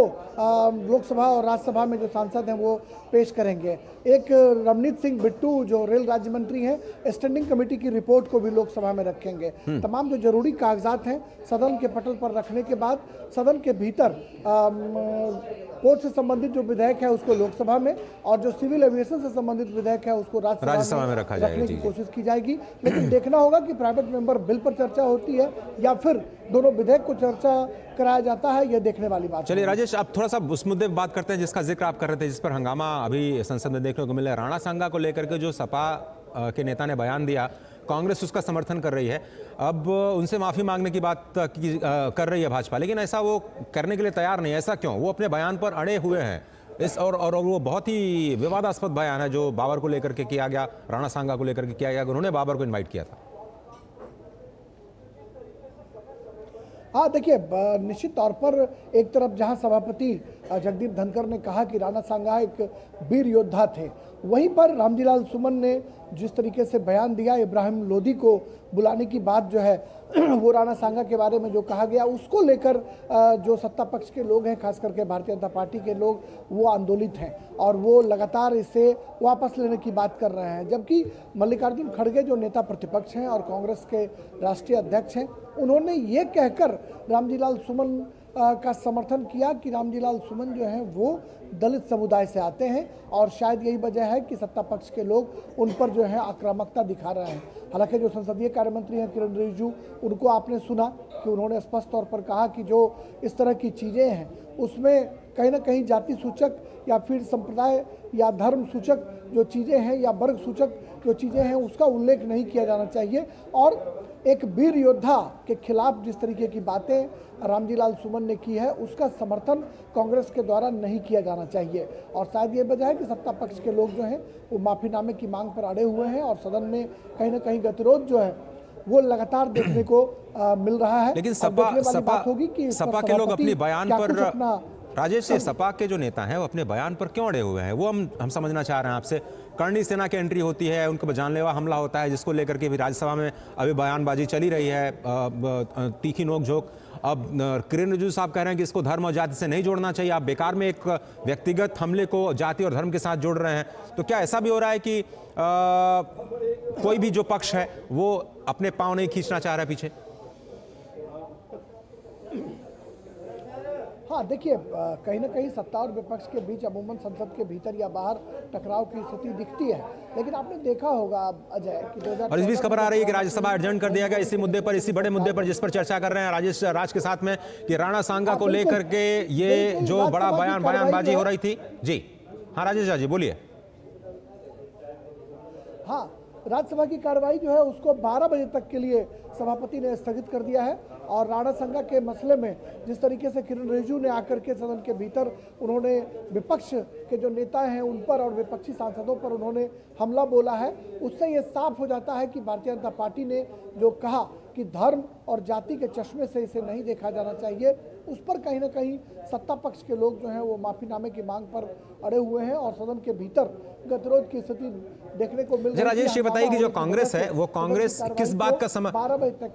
Speaker 16: लोकसभा और राज्यसभा में जो सांसद हैं वो पेश करेंगे। एक रमनीत सिंह बिट्टू जो रेल राज्य मंत्री हैं, स्टैंडिंग कमेटी की रिपोर्ट को भी लोकसभा में रखेंगे। तमाम जो जरूरी कागजात हैं सदन के पटल पर रखने के बाद सदन के भीतर कोर्ट से संबंधित जो विधेयक है उसको लोकसभा में और जो सिविल एविएशन से संबंधित विधेयक है उसको राज्यसभा में रखने की कोशिश की जाएगी। लेकिन देखना होगा कि प्राइवेट मेंबर बिल पर चर्चा होती है या फिर दोनों विधेयक को चर्चा कराया जाता है, यह देखने वाली बात।
Speaker 1: चलिए राजेश, अब थोड़ा सा उस मुद्दे पर बात करते हैं जिसका जिक्र आप कर रहे थे, जिस पर हंगामा अभी संसद में देखने को मिला। राणा सांगा को लेकर के जो सपा के नेता ने बयान दिया, कांग्रेस उसका समर्थन कर रही है। अब उनसे माफी मांगने की बात कर रही है भाजपा, लेकिन ऐसा वो करने के लिए तैयार नहीं है। ऐसा क्यों? वो अपने बयान पर अड़े हुए हैं इस और वो बहुत ही विवादास्पद बयान है जो बाबर को लेकर के किया गया, राणा सांगा को लेकर के किया गया। उन्होंने बाबर को इन्वाइट किया था।
Speaker 16: हाँ देखिए, निश्चित तौर पर एक तरफ जहां सभापति जगदीप धनखड़ ने कहा कि राणा सांगा एक वीर योद्धा थे, वहीं पर रामजीलाल सुमन ने जिस तरीके से बयान दिया, इब्राहिम लोधी को बुलाने की बात जो है वो राणा सांगा के बारे में जो कहा गया उसको लेकर जो सत्ता पक्ष के लोग हैं, खास करके भारतीय जनता पार्टी के लोग, वो आंदोलित हैं और वो लगातार इसे वापस लेने की बात कर रहे हैं। जबकि मल्लिकार्जुन खड़गे जो नेता प्रतिपक्ष हैं और कांग्रेस के राष्ट्रीय अध्यक्ष हैं, उन्होंने ये कहकर रामजीलाल सुमन का समर्थन किया कि रामजीलाल सुमन जो हैं वो दलित समुदाय से आते हैं और शायद यही वजह है कि सत्ता पक्ष के लोग उन पर जो है आक्रामकता दिखा रहे हैं। हालांकि जो संसदीय कार्य मंत्री हैं किरण रिजिजू, उनको आपने सुना कि उन्होंने स्पष्ट तौर पर कहा कि जो इस तरह की चीज़ें हैं उसमें कहीं ना कहीं जाति सूचक या फिर संप्रदाय या धर्म सूचक जो चीज़ें हैं या वर्ग सूचक जो चीज़ें हैं उसका उल्लेख नहीं किया जाना चाहिए। और एक वीर योद्धा के खिलाफ जिस तरीके की बातें रामजीलाल सुमन ने की है उसका समर्थन कांग्रेस के द्वारा नहीं किया जाना चाहिए। और शायद ये वजह है कि सत्ता पक्ष के लोग जो हैं वो माफीनामे की मांग पर अड़े हुए हैं और सदन में कहीं ना कहीं गतिरोध जो है वो लगातार देखने को मिल रहा है।
Speaker 1: लेकिन सपा के लोग अपने बयान पर, राजेश, सपा के जो नेता हैं वो अपने बयान पर क्यों अड़े हुए हैं, वो हम समझना चाह रहे हैं आपसे। करणी सेना की एंट्री होती है, उनके जानलेवा हमला होता है जिसको लेकर के भी राज्यसभा में अभी बयानबाजी चली रही है, तीखी नोकझोंक। अब किरण रिजिजू साहब कह रहे हैं कि इसको धर्म और जाति से नहीं जोड़ना चाहिए, आप बेकार में एक व्यक्तिगत हमले को जाति और धर्म के साथ जोड़ रहे हैं। तो क्या ऐसा भी हो रहा है कि कोई भी जो पक्ष है वो अपने पांव नहीं खींचना चाह रहा है पीछे?
Speaker 16: हाँ देखिए, कहीं ना कहीं सत्ता और विपक्ष के बीच अमूमन संसद के भीतर या बाहर टकराव की स्थिति दिखती है। लेकिन आपने देखा होगा अजय कि
Speaker 1: और इस बीच खबर आ रही है कि राज्यसभा एडजर्न कर दिया गया इसी मुद्दे पर, इसी बड़े मुद्दे पर जिस पर चर्चा कर रहे हैं राजेश राज के साथ में, कि राणा सांगा को लेकर के ये जो बड़ा बयानबाजी हो रही थी। जी हाँ राजेश जी बोलिए।
Speaker 16: हाँ, राज्यसभा की कार्रवाई जो है उसको 12 बजे तक के लिए सभापति ने स्थगित कर दिया है और राणा सांगा के मसले में जिस तरीके से किरण रिजिजू ने आकर के सदन के भीतर उन्होंने विपक्ष के जो नेता हैं उन पर और विपक्षी सांसदों पर उन्होंने हमला बोला है, उससे ये साफ हो जाता है कि भारतीय जनता पार्टी ने जो कहा कि धर्म और जाति के चश्मे से इसे नहीं देखा जाना चाहिए, उस पर कहीं ना कहीं सत्ता पक्ष के लोग जो हैं वो माफीनामे की मांग पर अड़े हुए हैं और सदन के भीतर गतिरोध की स्थिति देखने को मिल रही है।
Speaker 1: राजेश ये बताइए कि जो कांग्रेस है वो कांग्रेस किस बात का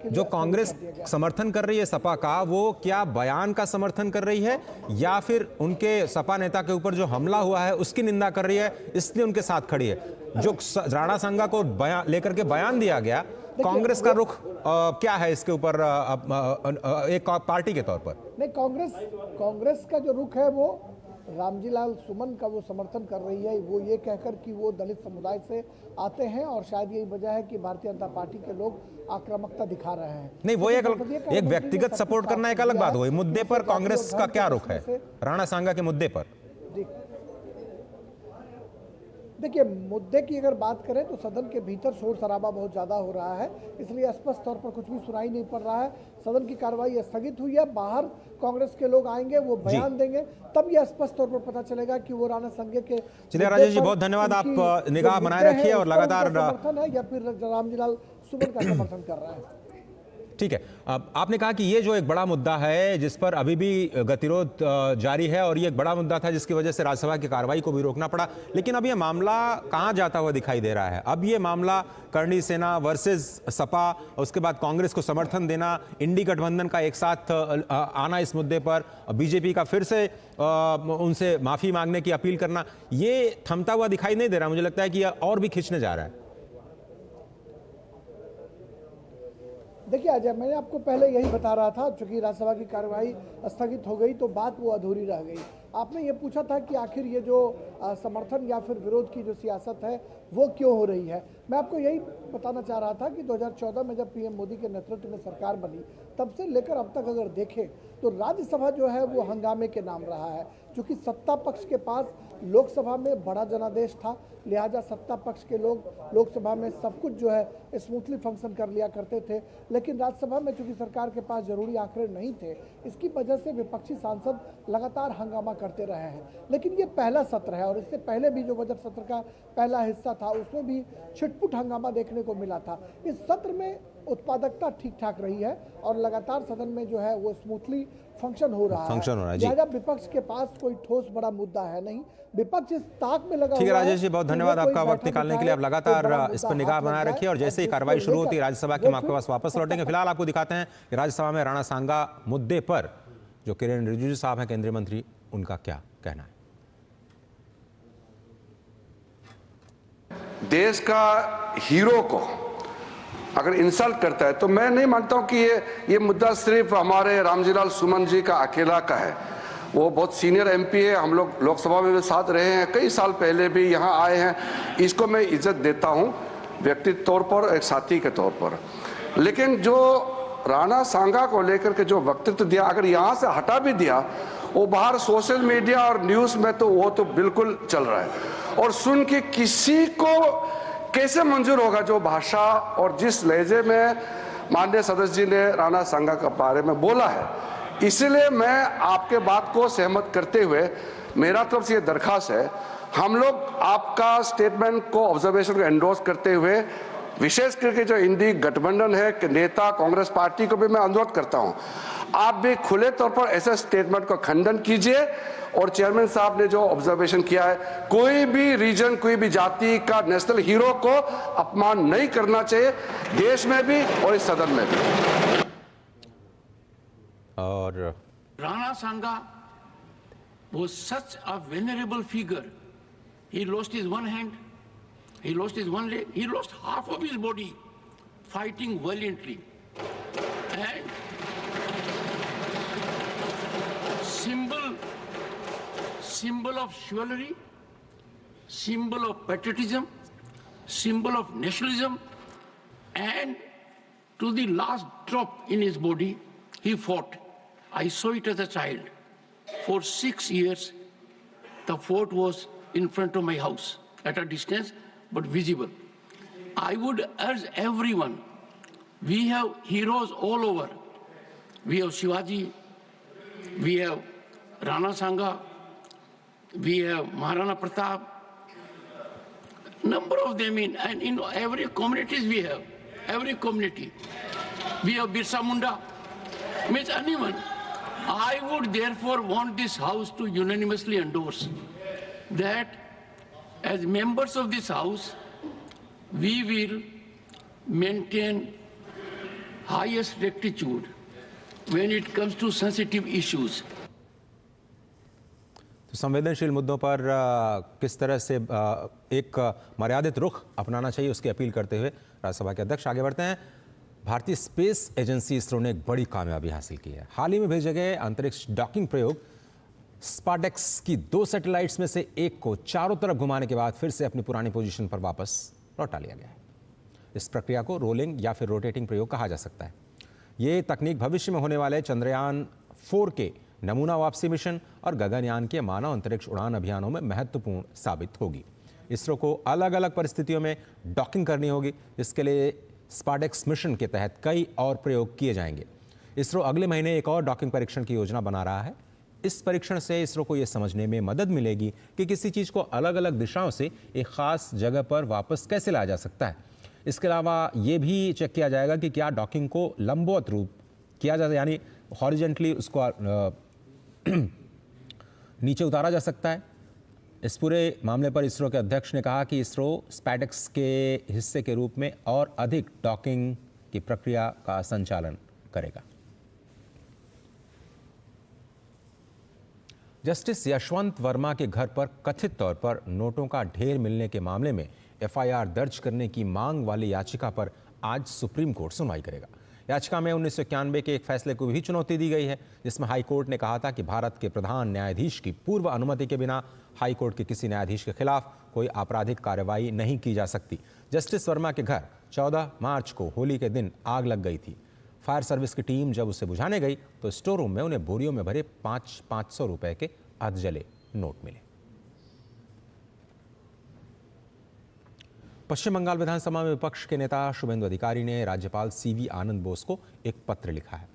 Speaker 1: जो कांग्रेस समर्थन कर रही है सपा का, वो क्या बयान का समर्थन कर रही है या फिर उनके सपा नेता के ऊपर जो हमला हुआ है उसकी निंदा कर रही है, इसलिए उनके साथ खड़ी है? जो राणा सांगा को लेकर के बयान दिया गया, कांग्रेस का रुख क्या है इसके ऊपर एक पार्टी के तौर पर?
Speaker 16: नहीं, कांग्रेस का जो रुख है वो रामजीलाल सुमन का वो समर्थन कर रही है, वो ये कहकर कि वो दलित समुदाय से आते हैं और शायद यही वजह है कि भारतीय जनता पार्टी के लोग आक्रामकता दिखा रहे हैं।
Speaker 1: नहीं, वो एक व्यक्तिगत सपोर्ट करना एक अलग बात हुई। मुद्दे पर कांग्रेस का क्या रुख है राणा सांगा के मुद्दे पर?
Speaker 16: देखिए, मुद्दे की अगर बात करें तो सदन के भीतर शोर शराबा बहुत ज़्यादा हो रहा है, इसलिए स्पष्ट तौर पर कुछ भी सुनाई नहीं पड़ रहा है। सदन की कार्रवाई स्थगित हुई है, बाहर कांग्रेस के लोग आएंगे, वो बयान देंगे, तब यह स्पष्ट तौर पर पता चलेगा कि वो राणा संघे के।
Speaker 1: चलिए राजेश जी, बहुत धन्यवाद, आप निगाह बनाए रखिए और लगातार
Speaker 16: समर्थन है या फिर रामजी सुमन का समर्थन कर रहा है।
Speaker 1: ठीक है, अब आपने कहा कि ये जो एक बड़ा मुद्दा है जिस पर अभी भी गतिरोध जारी है और ये एक बड़ा मुद्दा था जिसकी वजह से राज्यसभा की कार्रवाई को भी रोकना पड़ा, लेकिन अब ये मामला कहां जाता हुआ दिखाई दे रहा है? अब ये मामला करणी सेना वर्सेस सपा, उसके बाद कांग्रेस को समर्थन देना, इंडी गठबंधन का एक साथ आना इस मुद्दे पर, बीजेपी का फिर से उनसे माफी मांगने की अपील करना, ये थमता हुआ दिखाई नहीं दे रहा। मुझे लगता है कि यह और भी खींचने जा रहा है।
Speaker 16: देखिए अजय, मैंने आपको पहले यही बता रहा था, चूंकि राज्यसभा की कार्रवाई स्थगित हो गई तो बात वो अधूरी रह गई। आपने ये पूछा था कि आखिर ये जो समर्थन या फिर विरोध की जो सियासत है वो क्यों हो रही है। मैं आपको यही बताना चाह रहा था कि 2014 में जब पीएम मोदी के नेतृत्व में सरकार बनी, तब से लेकर अब तक अगर देखें तो राज्यसभा जो है वो हंगामे के नाम रहा है। क्योंकि सत्ता पक्ष के पास लोकसभा में बड़ा जनादेश था, लिहाजा सत्ता पक्ष के लोग लोकसभा में सब कुछ जो है स्मूथली फंक्शन कर लिया करते थे, लेकिन राज्यसभा में चूंकि सरकार के पास जरूरी आंकड़े नहीं थे, इसकी वजह से विपक्षी सांसद लगातार हंगामा करते रहे हैं। लेकिन ये पहला सत्र है और इससे पहले भी जो बजट सत्र का पहला हिस्सा था उसमें भी छिटपुट हंगामा देखने को मिला था। इस सत्र में उत्पादकता ठीक ठाक रही है और लगातार सदन में जो है वो स्मूथली फंक्शन हो रहा है। लिहाजा विपक्ष के पास कोई ठोस बड़ा मुद्दा है नहीं, विपक्ष इस ताक में लगा।
Speaker 1: ठीक है राजेश जी, बहुत धन्यवाद आपका वक्त निकालने के लिए। आप लगातार इस पर निगाह बनाए रखिए और जैसे ही कार्रवाई शुरू होती है राज्यसभा की, हम आपके पास वापस लौटेंगे। फिलहाल आपको दिखाते हैं कि राज्यसभा में राणा सांगा मुद्दे पर जो किरेन रिजिजू साहब हैं केंद्रीय मंत्री, उनका क्या कहना है।
Speaker 17: देश का हीरो को अगर इंसल्ट करता है तो मैं नहीं मानता हूं कि ये मुद्दा सिर्फ हमारे रामजीलाल सुमन जी का अकेला का है। वो बहुत सीनियर एमपी है, हम लोग लोकसभा में भी साथ रहे हैं, कई साल पहले भी यहाँ आए हैं। इसको मैं इज्जत देता हूँ व्यक्तिगत तौर पर, एक साथी के तौर पर। लेकिन जो राणा सांगा को लेकर के जो वक्तव्य दिया, अगर यहाँ से हटा भी दिया, वो बाहर सोशल मीडिया और न्यूज़ में तो वो तो बिल्कुल चल रहा है और सुन के किसी को कैसे मंजूर होगा जो भाषा और जिस लहजे में माननीय सदस्य जी ने राणा सांगा के बारे में बोला है। इसीलिए मैं आपके बात को सहमत करते हुए मेरा तरफ से ये दरखास्त है, हम लोग आपका स्टेटमेंट को, ऑब्जर्वेशन को एंडोर्स करते हुए विशेष करके जो इंडी गठबंधन है कि नेता कांग्रेस पार्टी को भी मैं अनुरोध करता हूं, आप भी खुले तौर पर ऐसे स्टेटमेंट को खंडन कीजिए और चेयरमैन साहब ने जो ऑब्जर्वेशन किया है, कोई भी रीजन, कोई भी जाति का नेशनल हीरो को अपमान नहीं करना चाहिए, देश में भी और इस सदन में भी।
Speaker 1: और
Speaker 5: Rana Sangha was such a venerable figure. He lost his one hand, he lost his one leg, he lost half of his body fighting valiantly. And symbol of chivalry, symbol of patriotism, symbol of nationalism, and to the last drop in his body, he fought. I saw it as a child. For 6 years, the fort was in front of my house, at a distance, but visible. I would urge everyone, we have heroes all over. We have Shivaji, we have Rana Sangha, we have Maharana Pratap, number of them and in every communities we have, every community. We have Birsa Munda, means anyone. I would therefore want this house to unanimously endorse that as members of this house, we will maintain highest rectitude when it comes to sensitive issues.
Speaker 1: तो संवेदनशील मुद्दों पर किस तरह से एक मर्यादित रुख अपनाना चाहिए उसकी अपील करते हुए राज्यसभा के अध्यक्ष आगे बढ़ते हैं। भारतीय स्पेस एजेंसी इसरो ने एक बड़ी कामयाबी हासिल की है। हाल ही में भेजे गए अंतरिक्ष डॉकिंग प्रयोग स्पार्डेक्स की 2 सैटेलाइट्स में से एक को चारों तरफ घुमाने के बाद फिर से अपनी पुरानी पोजीशन पर वापस लौटा लिया गया है। इस प्रक्रिया को रोलिंग या फिर रोटेटिंग प्रयोग कहा जा सकता है। ये तकनीक भविष्य में होने वाले चंद्रयान 4 के नमूना वापसी मिशन और गगनयान के मानव अंतरिक्ष उड़ान अभियानों में महत्वपूर्ण साबित होगी। इसरो को अलग अलग परिस्थितियों में डॉकिंग करनी होगी। इसके लिए स्पार्डेक्स मिशन के तहत कई और प्रयोग किए जाएंगे। इसरो अगले महीने एक और डॉकिंग परीक्षण की योजना बना रहा है। इस परीक्षण से इसरो को यह समझने में मदद मिलेगी कि किसी चीज़ को अलग अलग दिशाओं से एक ख़ास जगह पर वापस कैसे लाया जा सकता है। इसके अलावा ये भी चेक किया जाएगा कि क्या डॉकिंग को लंबवत रूप किया जाए, यानी हॉरिजेंटली उसको नीचे उतारा जा सकता है। इस पूरे मामले पर इसरो के अध्यक्ष ने कहा कि इसरो स्पैडेक्स के हिस्से के रूप में और अधिक डॉकिंग की प्रक्रिया का संचालन करेगा। जस्टिस यशवंत वर्मा के घर पर कथित तौर पर नोटों का ढेर मिलने के मामले में एफआईआर दर्ज करने की मांग वाली याचिका पर आज सुप्रीम कोर्ट सुनवाई करेगा। याचिका में 1991 के एक फैसले को भी चुनौती दी गई है, जिसमें हाई कोर्ट ने कहा था कि भारत के प्रधान न्यायाधीश की पूर्व अनुमति के बिना हाई कोर्ट के किसी न्यायाधीश के खिलाफ कोई आपराधिक कार्रवाई नहीं की जा सकती। जस्टिस वर्मा के घर 14 मार्च को होली के दिन आग लग गई थी। फायर सर्विस की टीम जब उसे बुझाने गई तो स्टोर रूम में उन्हें बोरियों में भरे 500 रुपए के अधजले नोट मिले। पश्चिम बंगाल विधानसभा में विपक्ष के नेता शुभेंदु अधिकारी ने राज्यपाल सीवी आनंद बोस को एक पत्र लिखा है।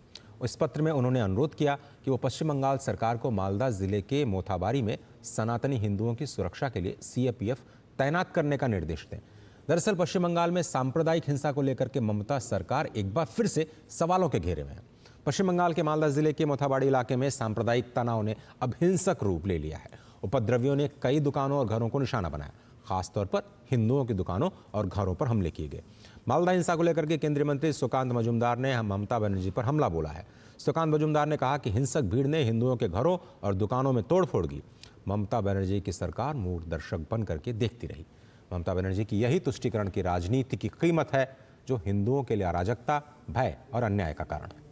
Speaker 1: इस पत्र में उन्होंने अनुरोध किया कि वो पश्चिम बंगाल सरकार को मालदा जिले के मोथाबारी में सनातनी हिंदुओं की सुरक्षा के लिए सीएपीएफ तैनात करने का निर्देश दें। दरअसल पश्चिम बंगाल में सांप्रदायिक हिंसा को लेकर के ममता सरकार एक बार फिर से सवालों के घेरे में है। पश्चिम बंगाल के मालदा जिले के मोथाबाड़ी इलाके में सांप्रदायिक तनाव ने अब हिंसक रूप ले लिया है। उपद्रवियों ने कई दुकानों और घरों को निशाना बनाया। खासतौर पर हिंदुओं की दुकानों और घरों पर हमले किए गए। मालदा हिंसा को लेकर के केंद्रीय मंत्री सुकांत मजूमदार ने ममता बनर्जी पर हमला बोला है। सुकांत मजूमदार ने कहा कि हिंसक भीड़ ने हिंदुओं के घरों और दुकानों में तोड़फोड़ की। ममता बनर्जी की सरकार मूक दर्शक बन करके देखती रही। ममता बनर्जी की यही तुष्टीकरण की राजनीति की कीमत है, जो हिंदुओं के लिए अराजकता, भय और अन्याय का कारण है।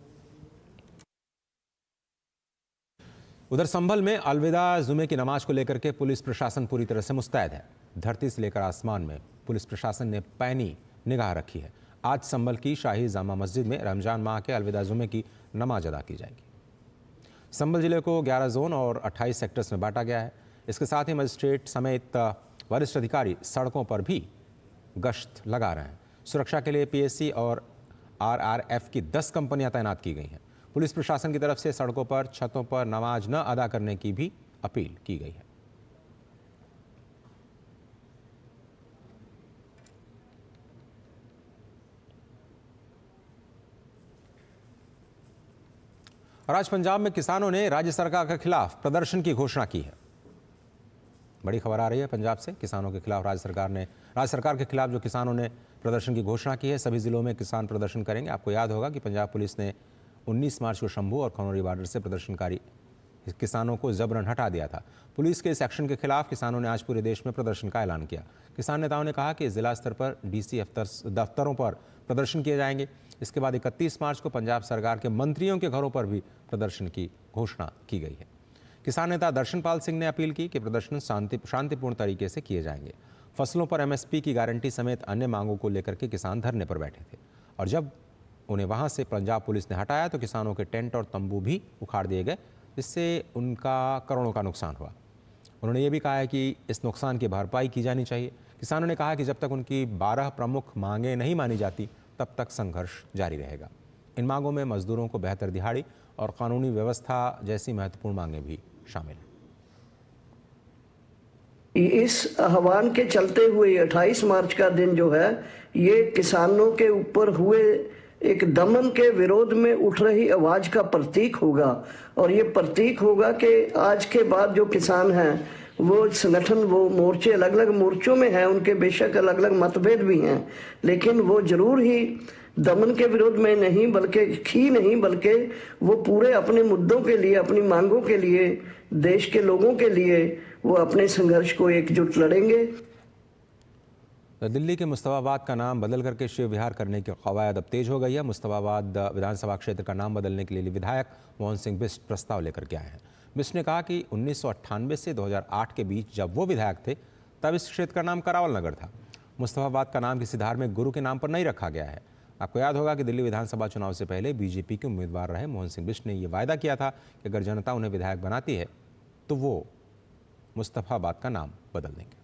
Speaker 1: उधर संभल में अलविदा जुमे की नमाज को लेकर के पुलिस प्रशासन पूरी तरह से मुस्तैद है। धरती से लेकर आसमान में पुलिस प्रशासन ने पैनी निगाह रखी है। आज संभल की शाही जामा मस्जिद में रमजान माह के अलविदा जुमे की नमाज अदा की जाएगी। संभल जिले को 11 जोन और 28 सेक्टर्स में बांटा गया है। इसके साथ ही मजिस्ट्रेट समेत वरिष्ठ अधिकारी सड़कों पर भी गश्त लगा रहे हैं। सुरक्षा के लिए पीएससी और आरआरएफ की 10 कंपनियां तैनात की गई हैं। पुलिस प्रशासन की तरफ से सड़कों पर, छतों पर नमाज न अदा करने की भी अपील की गई है। और आज पंजाब में किसानों ने राज्य सरकार के खिलाफ प्रदर्शन की घोषणा की है। बड़ी खबर आ रही है पंजाब से। किसानों के खिलाफ राज्य सरकार के खिलाफ जो किसानों ने प्रदर्शन की घोषणा की है। सभी जिलों में किसान प्रदर्शन करेंगे। आपको याद होगा कि पंजाब पुलिस ने 19 मार्च को शंभू और खनौरी बॉर्डर से प्रदर्शनकारी किसानों को जबरन हटा दिया था। पुलिस के इस एक्शन के खिलाफ किसानों ने आज पूरे देश में प्रदर्शन का ऐलान किया। किसान नेताओं ने कहा कि जिला स्तर पर डीसी दफ्तरों पर प्रदर्शन किए जाएंगे। इसके बाद 31 मार्च को पंजाब सरकार के मंत्रियों के घरों पर भी प्रदर्शन की घोषणा की गई है। किसान नेता दर्शनपाल सिंह ने अपील की कि प्रदर्शन शांतिपूर्ण तरीके से किए जाएंगे। फसलों पर एमएसपी की गारंटी समेत अन्य मांगों को लेकर के किसान धरने पर बैठे थे और जब उन्हें वहां से पंजाब पुलिस ने हटाया तो किसानों के टेंट और तंबू भी उखाड़ दिए गए, जिससे उनका करोड़ों का नुकसान हुआ। उन्होंने ये भी कहा है कि इस नुकसान की भरपाई की जानी चाहिए। किसानों ने कहा कि जब तक उनकी 12 प्रमुख मांगें नहीं मानी जाती तब तक संघर्ष जारी रहेगा। इन मांगों में मजदूरों को बेहतर दिहाड़ी और कानूनी व्यवस्था जैसी महत्वपूर्ण मांगें भी शामिल हैं।
Speaker 18: इस आह्वान के चलते हुए 28 मार्च का दिन जो है, ये किसानों के ऊपर हुए एक दमन के विरोध में उठ रही आवाज का प्रतीक होगा। और ये प्रतीक होगा कि आज के बाद जो किसान हैं वो संगठन, वो मोर्चे अलग अलग मोर्चों में हैं, उनके बेशक अलग अलग मतभेद भी हैं, लेकिन वो जरूर ही दमन के विरोध में नहीं बल्कि वो पूरे अपने मुद्दों के लिए, अपनी मांगों के लिए, देश के लोगों के लिए वो अपने संघर्ष को एकजुट लड़ेंगे।
Speaker 1: दिल्ली के मुस्तफाबाद का नाम बदल करके शिव विहार करने की कवायद अब तेज हो गई है। मुस्तफाबाद विधानसभा क्षेत्र का नाम बदलने के लिए विधायक मोहन सिंह बिष्ट प्रस्ताव लेकर के आए हैं। बिष्ट ने कहा कि 1998 से 2008 के बीच जब वो विधायक थे तब इस क्षेत्र का नाम करावल नगर था। मुस्तफाबाद का नाम किसी धार्मिक गुरु के नाम पर नहीं रखा गया है। आपको याद होगा कि दिल्ली विधानसभा चुनाव से पहले बीजेपी के उम्मीदवार रहे मोहन सिंह बिष्ट ने यह वायदा किया था कि अगर जनता उन्हें विधायक बनाती है तो वो मुस्तफाबाद का नाम बदल देंगे।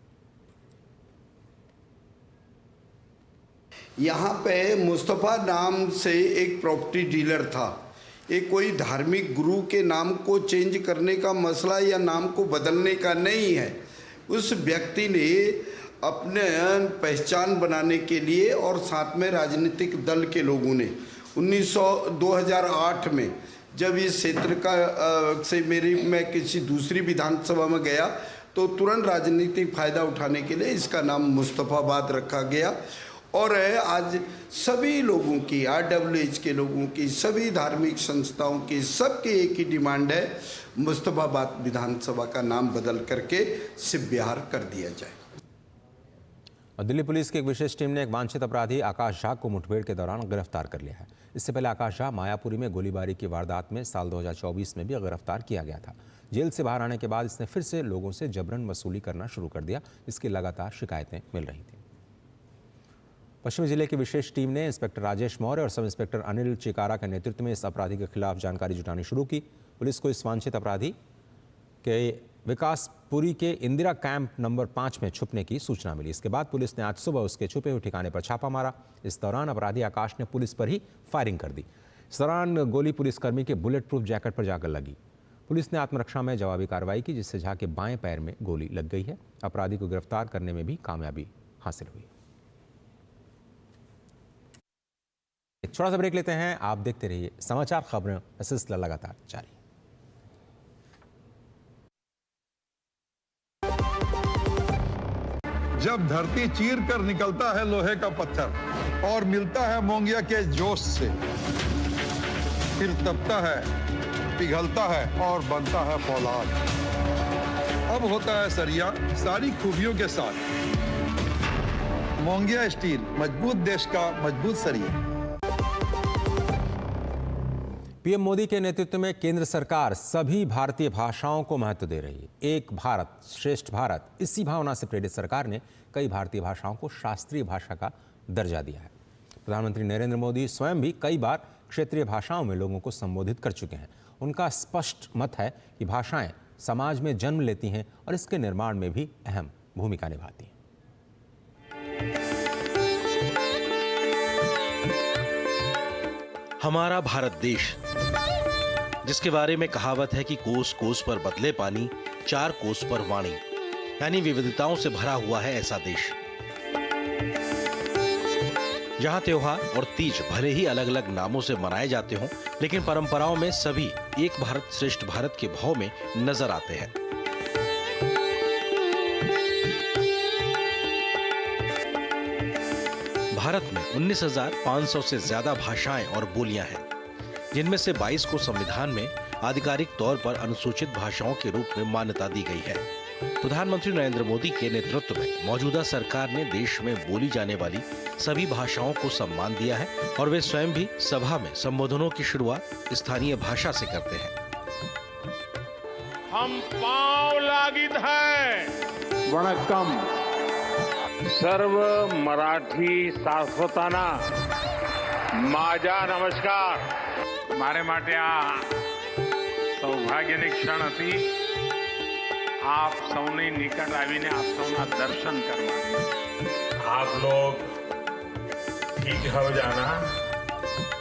Speaker 19: यहाँ पे मुस्तफ़ा नाम से एक प्रॉपर्टी डीलर था। एक कोई धार्मिक गुरु के नाम को चेंज करने का मसला या नाम को बदलने का नहीं है। उस व्यक्ति ने अपने पहचान बनाने के लिए और साथ में राजनीतिक दल के लोगों ने 2008 में जब इस क्षेत्र का से मैं किसी दूसरी विधानसभा में गया तो तुरंत राजनीतिक फ़ायदा उठाने के लिए इसका नाम मुस्तफ़ाबाद रखा गया। और आज सभी लोगों की, RWH के लोगों की, सभी धार्मिक संस्थाओं की, सबकी एक ही डिमांड है, मुस्तफ़ाबाद विधानसभा का नाम बदल करके सिर्फ बिहार कर दिया जाए।
Speaker 1: और दिल्ली पुलिस की एक विशेष टीम ने एक वांछित अपराधी आकाश झा को मुठभेड़ के दौरान गिरफ्तार कर लिया है। इससे पहले आकाश झा मायापुरी में गोलीबारी की वारदात में साल 2024 में भी गिरफ्तार किया गया था। जेल से बाहर आने के बाद इसने फिर से लोगों से जबरन वसूली करना शुरू कर दिया, जिसकी लगातार शिकायतें मिल रही थीं। पश्चिमी जिले की विशेष टीम ने इंस्पेक्टर राजेश मौर्य और सब इंस्पेक्टर अनिल चिकारा के नेतृत्व में इस अपराधी के खिलाफ जानकारी जुटानी शुरू की। पुलिस को इस वांछित अपराधी के विकासपुरी के इंदिरा कैंप नंबर 5 में छुपने की सूचना मिली। इसके बाद पुलिस ने आज सुबह उसके छुपे हुए ठिकाने पर छापा मारा। इस दौरान अपराधी आकाश ने पुलिस पर ही फायरिंग कर दी। इस दौरान गोली पुलिसकर्मी के बुलेट प्रूफ जैकेट पर जाकर लगी। पुलिस ने आत्मरक्षा में जवाबी कार्रवाई की, जिससे झा के बाएं पैर में गोली लग गई है। अपराधी को गिरफ्तार करने में भी कामयाबी हासिल हुई। एक छोटा सा ब्रेक लेते हैं, आप देखते रहिए समाचार खबरें, सिलसिला लगातार जारी।
Speaker 13: जब धरती चीर कर निकलता है लोहे का पत्थर और मिलता है मोंगिया के जोश से, फिर तपता है, पिघलता है और बनता है फौलाद। अब होता है सरिया सारी खूबियों के साथ। मोंगिया स्टील, मजबूत देश का मजबूत सरिया।
Speaker 1: पीएम मोदी के नेतृत्व में केंद्र सरकार सभी भारतीय भाषाओं को महत्व दे रही है। एक भारत श्रेष्ठ भारत, इसी भावना से प्रेरित सरकार ने कई भारतीय भाषाओं को शास्त्रीय भाषा का दर्जा दिया है। प्रधानमंत्री नरेंद्र मोदी स्वयं भी कई बार क्षेत्रीय भाषाओं में लोगों को संबोधित कर चुके हैं। उनका स्पष्ट मत है कि भाषाएं समाज में जन्म लेती हैं और इसके निर्माण में भी अहम भूमिका निभाती हैं।
Speaker 20: हमारा भारत देश, जिसके बारे में कहावत है कि कोस कोस पर बदले पानी, चार कोस पर वाणी, यानी विविधताओं से भरा हुआ है ऐसा देश, जहां त्योहार और तीज भले ही अलग अलग नामों से मनाए जाते हों, लेकिन परंपराओं में सभी एक भारत श्रेष्ठ भारत के भाव में नजर आते हैं। भारत में 19,500 से ज्यादा भाषाएं और बोलियां हैं, जिनमें से 22 को संविधान में आधिकारिक तौर पर अनुसूचित भाषाओं के रूप में मान्यता दी गई है। प्रधानमंत्री नरेंद्र मोदी के नेतृत्व में मौजूदा सरकार ने देश में बोली जाने वाली सभी भाषाओं को सम्मान दिया है और वे स्वयं भी सभा में संबोधनों की शुरुआत स्थानीय भाषा से करते हैं।
Speaker 21: हम पांव लागित है वणक्कम सर्व मराठी शाश्वताना माझा नमस्कार। मारे માટે આ સૌભાગ્યની ક્ષણ હતી આપ સૌની નિકટ આવીને આપ સૌના દર્શન કરવાની। आप लोग ठीक हो जाना।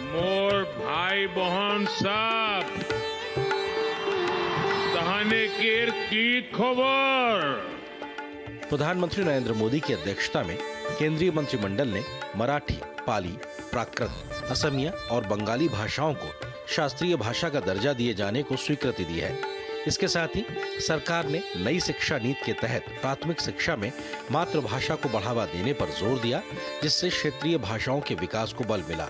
Speaker 21: मोर भाई बहन सब तहने केर की खबर।
Speaker 20: प्रधानमंत्री नरेंद्र मोदी की अध्यक्षता में केंद्रीय मंत्रिमंडल ने मराठी, पाली, प्राकृत, असमिया और बंगाली भाषाओं को शास्त्रीय भाषा का दर्जा दिए जाने को स्वीकृति दी है। इसके साथ ही सरकार ने नई शिक्षा नीति के तहत प्राथमिक शिक्षा में मातृभाषा को बढ़ावा देने पर जोर दिया, जिससे क्षेत्रीय भाषाओं के विकास को बल मिला।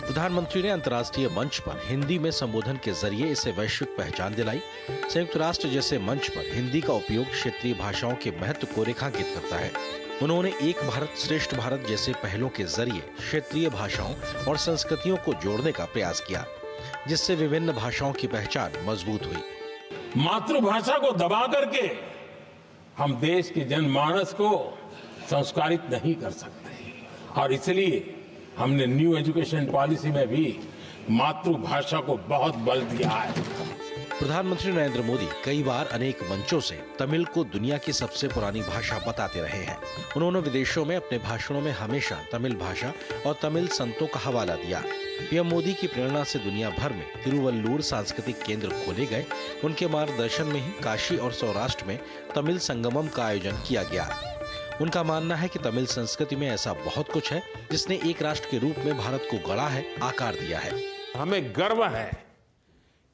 Speaker 20: प्रधानमंत्री ने अंतर्राष्ट्रीय मंच पर हिंदी में संबोधन के जरिए इसे वैश्विक पहचान दिलाई। संयुक्त राष्ट्र जैसे मंच पर हिंदी का उपयोग क्षेत्रीय भाषाओं के महत्व को रेखांकित करता है। उन्होंने एक भारत श्रेष्ठ भारत जैसे पहलों के जरिए क्षेत्रीय भाषाओं और संस्कृतियों को जोड़ने का प्रयास किया, जिससे विभिन्न भाषाओं की पहचान मजबूत हुई।
Speaker 21: मातृभाषा को दबा करके हम देश के जनमानस को संस्कारित नहीं कर सकते और इसलिए हमने न्यू एजुकेशन पॉलिसी में भी मातृभाषा को बहुत बल दिया है।
Speaker 20: प्रधानमंत्री नरेंद्र मोदी कई बार अनेक मंचों से तमिल को दुनिया की सबसे पुरानी भाषा बताते रहे हैं। उन्होंने विदेशों में अपने भाषणों में हमेशा तमिल भाषा और तमिल संतों का हवाला दिया। पीएम मोदी की प्रेरणा से दुनिया भर में तिरुवल्लुर सांस्कृतिक केंद्र खोले गए। उनके मार्गदर्शन में ही काशी और सौराष्ट्र में तमिल संगमम का आयोजन किया गया। उनका मानना है कि तमिल संस्कृति में ऐसा बहुत कुछ है जिसने एक राष्ट्र के रूप में भारत को गढ़ा है, आकार दिया है।
Speaker 21: हमें गर्व है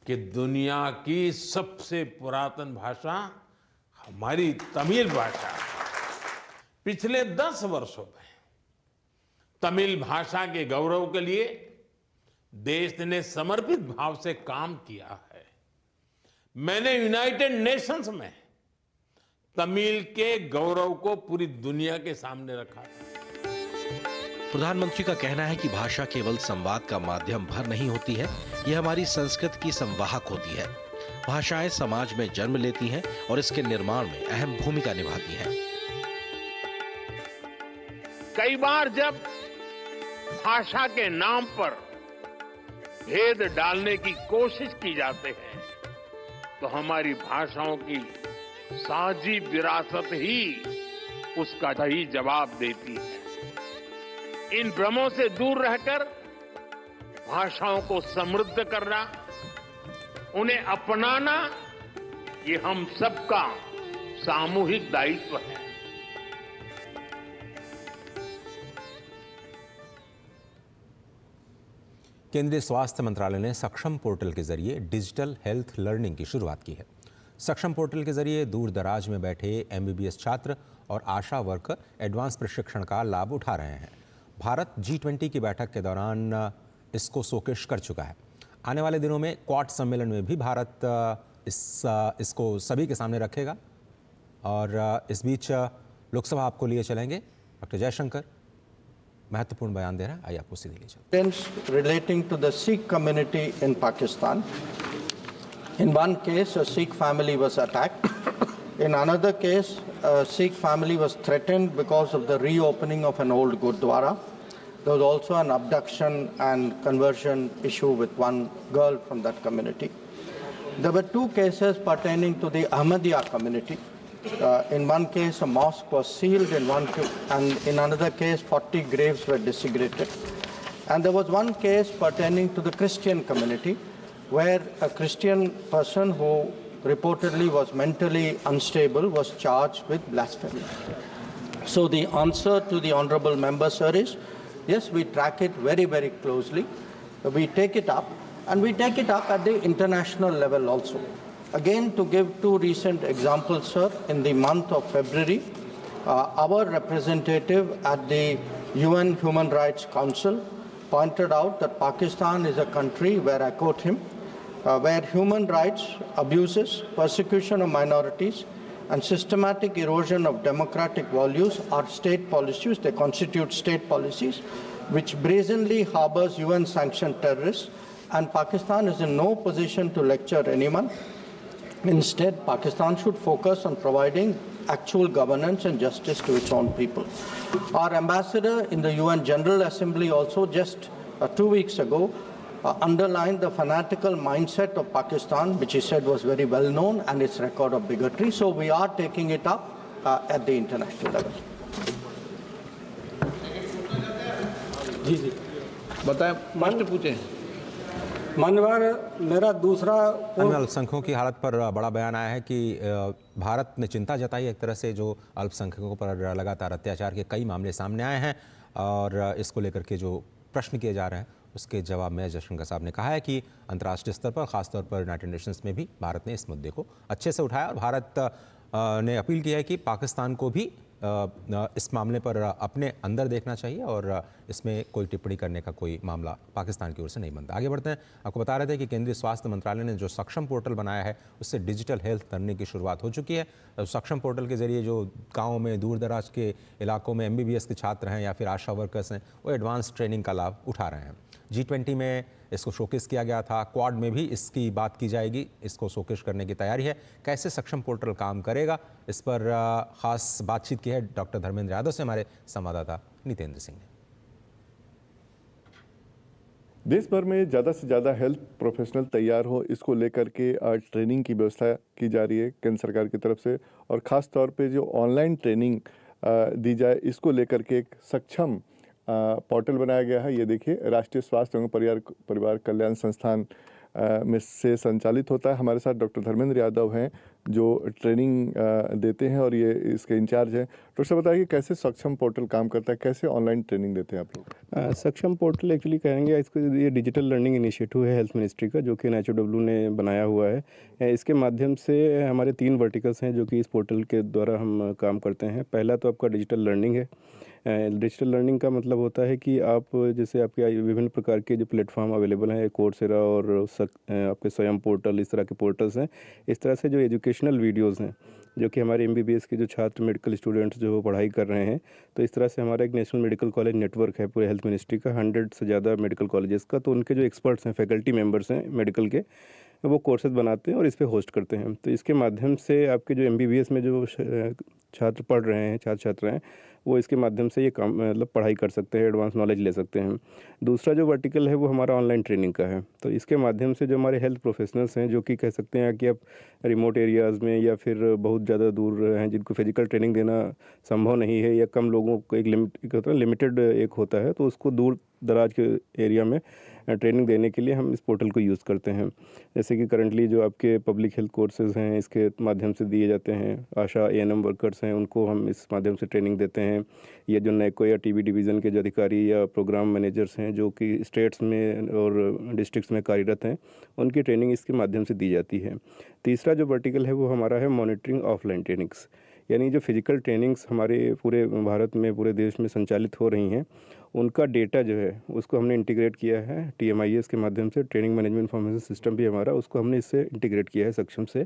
Speaker 21: कि दुनिया की सबसे पुरातन भाषा हमारी तमिल भाषा है। पिछले 10 वर्षों में तमिल भाषा के गौरव के लिए देश ने समर्पित भाव से काम किया है। मैंने यूनाइटेड नेशंस में तमिल के गौरव को पूरी दुनिया के सामने रखा था।
Speaker 20: प्रधानमंत्री का कहना है कि भाषा केवल संवाद का माध्यम भर नहीं होती है, यह हमारी संस्कृति की संवाहक होती है। भाषाएं समाज में जन्म लेती हैं और इसके निर्माण में अहम भूमिका निभाती हैं।
Speaker 21: कई बार जब भाषा के नाम पर भेद डालने की कोशिश की जाते हैं तो हमारी भाषाओं की साझी विरासत ही उसका सही जवाब देती है। इन भ्रमों से दूर रहकर भाषाओं को समृद्ध करना, उन्हें अपनाना, ये हम सबका सामूहिक दायित्व है।
Speaker 1: केंद्रीय स्वास्थ्य मंत्रालय ने सक्षम पोर्टल के जरिए डिजिटल हेल्थ लर्निंग की शुरुआत की है। सक्षम पोर्टल के जरिए दूर दराज में बैठे एमबीबीएस छात्र और आशा वर्कर एडवांस प्रशिक्षण का लाभ उठा रहे हैं। भारत G20 की बैठक के दौरान इसको शोकेश कर चुका है। आने वाले दिनों में क्वाड सम्मेलन में भी भारत इसको सभी के सामने रखेगा। और इस बीच लोकसभा आपको लिए चलेंगे डॉक्टर जयशंकर महत्वपूर्ण बयान दे रहा है। आइए आपको सीधे ले चलते हैं।
Speaker 2: Relating to the Sikh community in Pakistan. In one case, a Sikh family was attacked. In another case, a Sikh family was threatened because of the reopening of an old Gurdwara. There was also an abduction and conversion issue with one girl from that community. There were 2 cases pertaining to the Ahmadiyya community. In one case, a mosque was sealed, and in another case, 40 graves were desecrated. And there was one case pertaining to the Christian community, where a Christian person who reportedly was mentally unstable was charged with blasphemy. So the answer to the honorable member, sir, is yes, we track it very, very closely. We take it up, and we take it up at the international level also. Again, to give 2 recent examples, sir, in the month of February, our representative at the UN Human Rights Council pointed out that Pakistan is a country, where I quote him, where human rights abuses, persecution of minorities, and systematic erosion of democratic values are state policies. They constitute state policies, which brazenly harbors UN-sanctioned terrorists, and Pakistan is in no position to lecture anyone. Instead, Pakistan should focus on providing actual governance and justice to its own people. Our ambassador in the UN General Assembly also just 2 weeks ago underlined the fanatical mindset of Pakistan, which he said was very well known, and its record of bigotry. So we are taking it up at the international level.
Speaker 3: जी जी बताएं, प्रश्न पूछें।
Speaker 2: माननीय मेरा दूसरा
Speaker 1: अन्य अल्पसंख्यकों की हालत पर बड़ा बयान आया है कि भारत ने चिंता जताई एक तरह से जो अल्पसंख्यकों पर लगातार अत्याचार के कई मामले सामने आए हैं, और इसको लेकर के जो प्रश्न किए जा रहे हैं उसके जवाब में जयशंकर साहब ने कहा है कि अंतर्राष्ट्रीय स्तर पर, खासतौर पर यूनाइटेड नेशंस में भी भारत ने इस मुद्दे को अच्छे से उठाया, और भारत ने अपील की है कि पाकिस्तान को भी इस मामले पर अपने अंदर देखना चाहिए और इसमें कोई टिप्पणी करने का कोई मामला पाकिस्तान की ओर से नहीं बनता। आगे बढ़ते हैं। आपको बता रहे थे कि केंद्रीय स्वास्थ्य मंत्रालय ने जो सक्षम पोर्टल बनाया है उससे डिजिटल हेल्थ करने की शुरुआत हो चुकी है। सक्षम पोर्टल के जरिए जो गाँव में, दूर दराज के इलाकों में MBBS के छात्र हैं या फिर आशा वर्कर्स हैं, वो एडवांस ट्रेनिंग का लाभ उठा रहे हैं। G20 में इसको शोकेस किया गया था, क्वाड में भी इसकी बात की जाएगी, इसको शोकेस करने की तैयारी है। कैसे सक्षम पोर्टल काम करेगा, इस पर खास बातचीत की है डॉक्टर धर्मेंद्र यादव से हमारे संवाददाता नितेंद्र सिंह ने।
Speaker 4: देश भर में ज़्यादा से ज़्यादा हेल्थ प्रोफेशनल तैयार हो, इसको लेकर के ट्रेनिंग की व्यवस्था की जा रही है केंद्र सरकार की तरफ से, और ख़ास तौर पे जो ऑनलाइन ट्रेनिंग दी जाए, इसको लेकर के एक सक्षम पोर्टल बनाया गया है। ये देखिए, राष्ट्रीय स्वास्थ्य एवं परिवार कल्याण संस्थान में से संचालित होता है। हमारे साथ डॉक्टर धर्मेंद्र यादव हैं जो ट्रेनिंग देते हैं और ये इसके इंचार्ज हैं। डॉक्टर साहब बताइए कैसे सक्षम पोर्टल काम करता है, कैसे ऑनलाइन ट्रेनिंग देते हैं आप लोग?
Speaker 22: सक्षम पोर्टल एक्चुअली कहेंगे इसको, ये डिजिटल लर्निंग इनिशिएटिव है हेल्थ मिनिस्ट्री का, जो कि NHOW ने बनाया हुआ है। इसके माध्यम से हमारे 3 वर्टिकल्स हैं जो कि इस पोर्टल के द्वारा हम काम करते हैं। पहला तो आपका डिजिटल लर्निंग है। डिजिटल लर्निंग का मतलब होता है कि आप जैसे आपके विभिन्न प्रकार के जो प्लेटफॉर्म अवेलेबल हैं, कोर्सेरा और आपके स्वयं पोर्टल, इस तरह के पोर्टल्स हैं। इस तरह से जो एजुकेशनल वीडियोस हैं जो कि हमारे MBBS के जो छात्र मेडिकल स्टूडेंट्स जो पढ़ाई कर रहे हैं, तो इस तरह से हमारा एक नेशनल मेडिकल कॉलेज नेटवर्क है पूरे हेल्थ मिनिस्ट्री का, 100 से ज़्यादा मेडिकल कॉलेजेस का। तो उनके जो एक्सपर्ट्स हैं, फैकल्टी मेम्बर्स हैं मेडिकल के, वो कोर्सेज बनाते हैं और इस पे होस्ट करते हैं। तो इसके माध्यम से आपके जो MBBS में जो छात्र पढ़ रहे हैं, छात्र छात्रा हैं, वो इसके माध्यम से ये काम मतलब पढ़ाई कर सकते हैं, एडवांस नॉलेज ले सकते हैं। दूसरा जो वर्टिकल है वो हमारा ऑनलाइन ट्रेनिंग का है। तो इसके माध्यम से जो हमारे हेल्थ प्रोफेशनल्स हैं, जो कि कह सकते हैं कि आप रिमोट एरियाज़ में या फिर बहुत ज़्यादा दूर हैं, जिनको फिजिकल ट्रेनिंग देना संभव नहीं है, या कम लोगों को एक लिमिटेड एक होता है, तो उसको दूर दराज के एरिया में ट्रेनिंग देने के लिए हम इस पोर्टल को यूज़ करते हैं। जैसे कि करंटली जो आपके पब्लिक हेल्थ कोर्सेज़ हैं, इसके माध्यम से दिए जाते हैं। आशा ANM वर्कर्स हैं, उनको हम इस माध्यम से ट्रेनिंग देते हैं। या जो NACO या TB डिवीज़न के जो अधिकारी या प्रोग्राम मैनेजर्स हैं जो कि स्टेट्स में और डिस्ट्रिक्ट्स में कार्यरत हैं, उनकी ट्रेनिंग इसके माध्यम से दी जाती है। तीसरा जो वर्टिकल है वो हमारा है मॉनिटरिंग ऑफलाइन ट्रेनिंग्स, यानी जो फिजिकल ट्रेनिंग्स हमारे पूरे भारत में, पूरे देश में संचालित हो रही हैं, उनका डेटा जो है उसको हमने इंटीग्रेट किया है TMIS के माध्यम से। ट्रेनिंग मैनेजमेंट इन्फॉर्मेशन सिस्टम भी हमारा, उसको हमने इससे इंटीग्रेट किया है सक्षम से।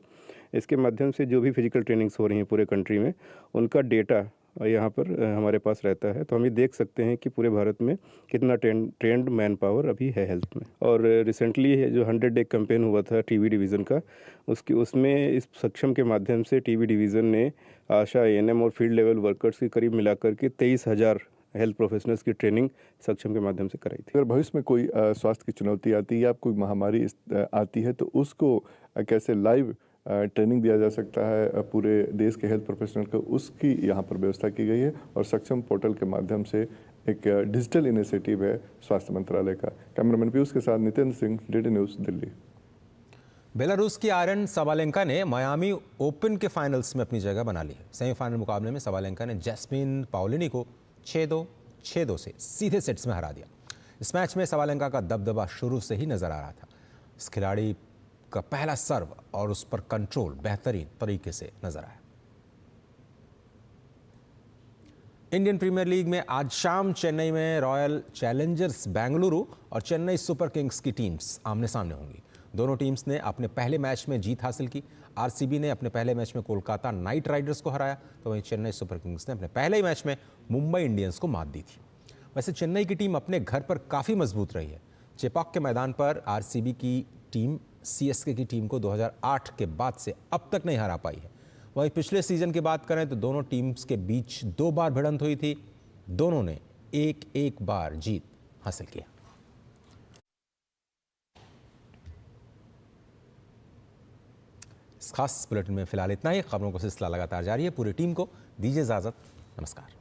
Speaker 22: इसके माध्यम से जो भी फिजिकल ट्रेनिंग्स हो रही हैं पूरे कंट्री में, उनका डेटा यहाँ पर हमारे पास रहता है। तो हम ये देख सकते हैं कि पूरे भारत में कितना ट्रेंड मैन पावर अभी है हेल्थ में। और रिसेंटली जो 100 डे कैंपेन हुआ था TB डिवीज़न का, उसमें इस सक्षम के माध्यम से TB डिवीज़न ने आशा ANM और फील्ड लेवल वर्कर्स के करीब मिलाकर के 23,000 हेल्थ प्रोफेशनल्स की ट्रेनिंग सक्षम के माध्यम से कराई थी।
Speaker 4: अगर भविष्य में कोई स्वास्थ्य की चुनौती आती है या कोई महामारी आती है, तो उसको कैसे लाइव ट्रेनिंग दिया जा सकता है पूरे देश के हेल्थ प्रोफेशनल को, उसकी यहाँ पर व्यवस्था की गई है। और सक्षम पोर्टल के माध्यम से एक डिजिटल इनिशिएटिव है स्वास्थ्य मंत्रालय का। कैमरामैन पीयूष के साथ Nitendra Singh, DD news, Delhi.
Speaker 1: Belarus की आर्यन सबालेंका ने मायामी ओपन के फाइनल्स में अपनी जगह बना ली है। सेमीफाइनल मुकाबले में सबालेंका ने जैस्मिन पाओलिनी को 6-2, 6-2 से सीधे सेट्स में हरा दिया। इस मैच में सबालेंका का दबदबा शुरू से ही नजर आ रहा था। इस खिलाड़ी का पहला सर्व और उस पर कंट्रोल बेहतरीन तरीके से नजर आया। इंडियन प्रीमियर लीग में आज शाम चेन्नई में रॉयल चैलेंजर्स बेंगलुरु और चेन्नई सुपर किंग्स की टीम्स आमने सामने होंगी। दोनों टीम्स ने अपने पहले मैच में जीत हासिल की। RCB ने अपने पहले मैच में कोलकाता नाइट राइडर्स को हराया, तो वहीं चेन्नई सुपर किंग्स ने अपने पहले ही मैच में मुंबई इंडियंस को मात दी थी। वैसे चेन्नई की टीम अपने घर पर काफ़ी मजबूत रही है। चेपॉक के मैदान पर RCB की टीम CSK की टीम को 2008 के बाद से अब तक नहीं हरा पाई है। वहीं पिछले सीजन की बात करें तो दोनों टीम्स के बीच 2 बार भिड़ंत हुई थी, दोनों ने एक बार जीत हासिल किया। इस खास बुलेटिन में फिलहाल इतना ही। खबरों का सिलसिला लगातार जारी है। पूरी टीम को दीजिए इजाजत। नमस्कार।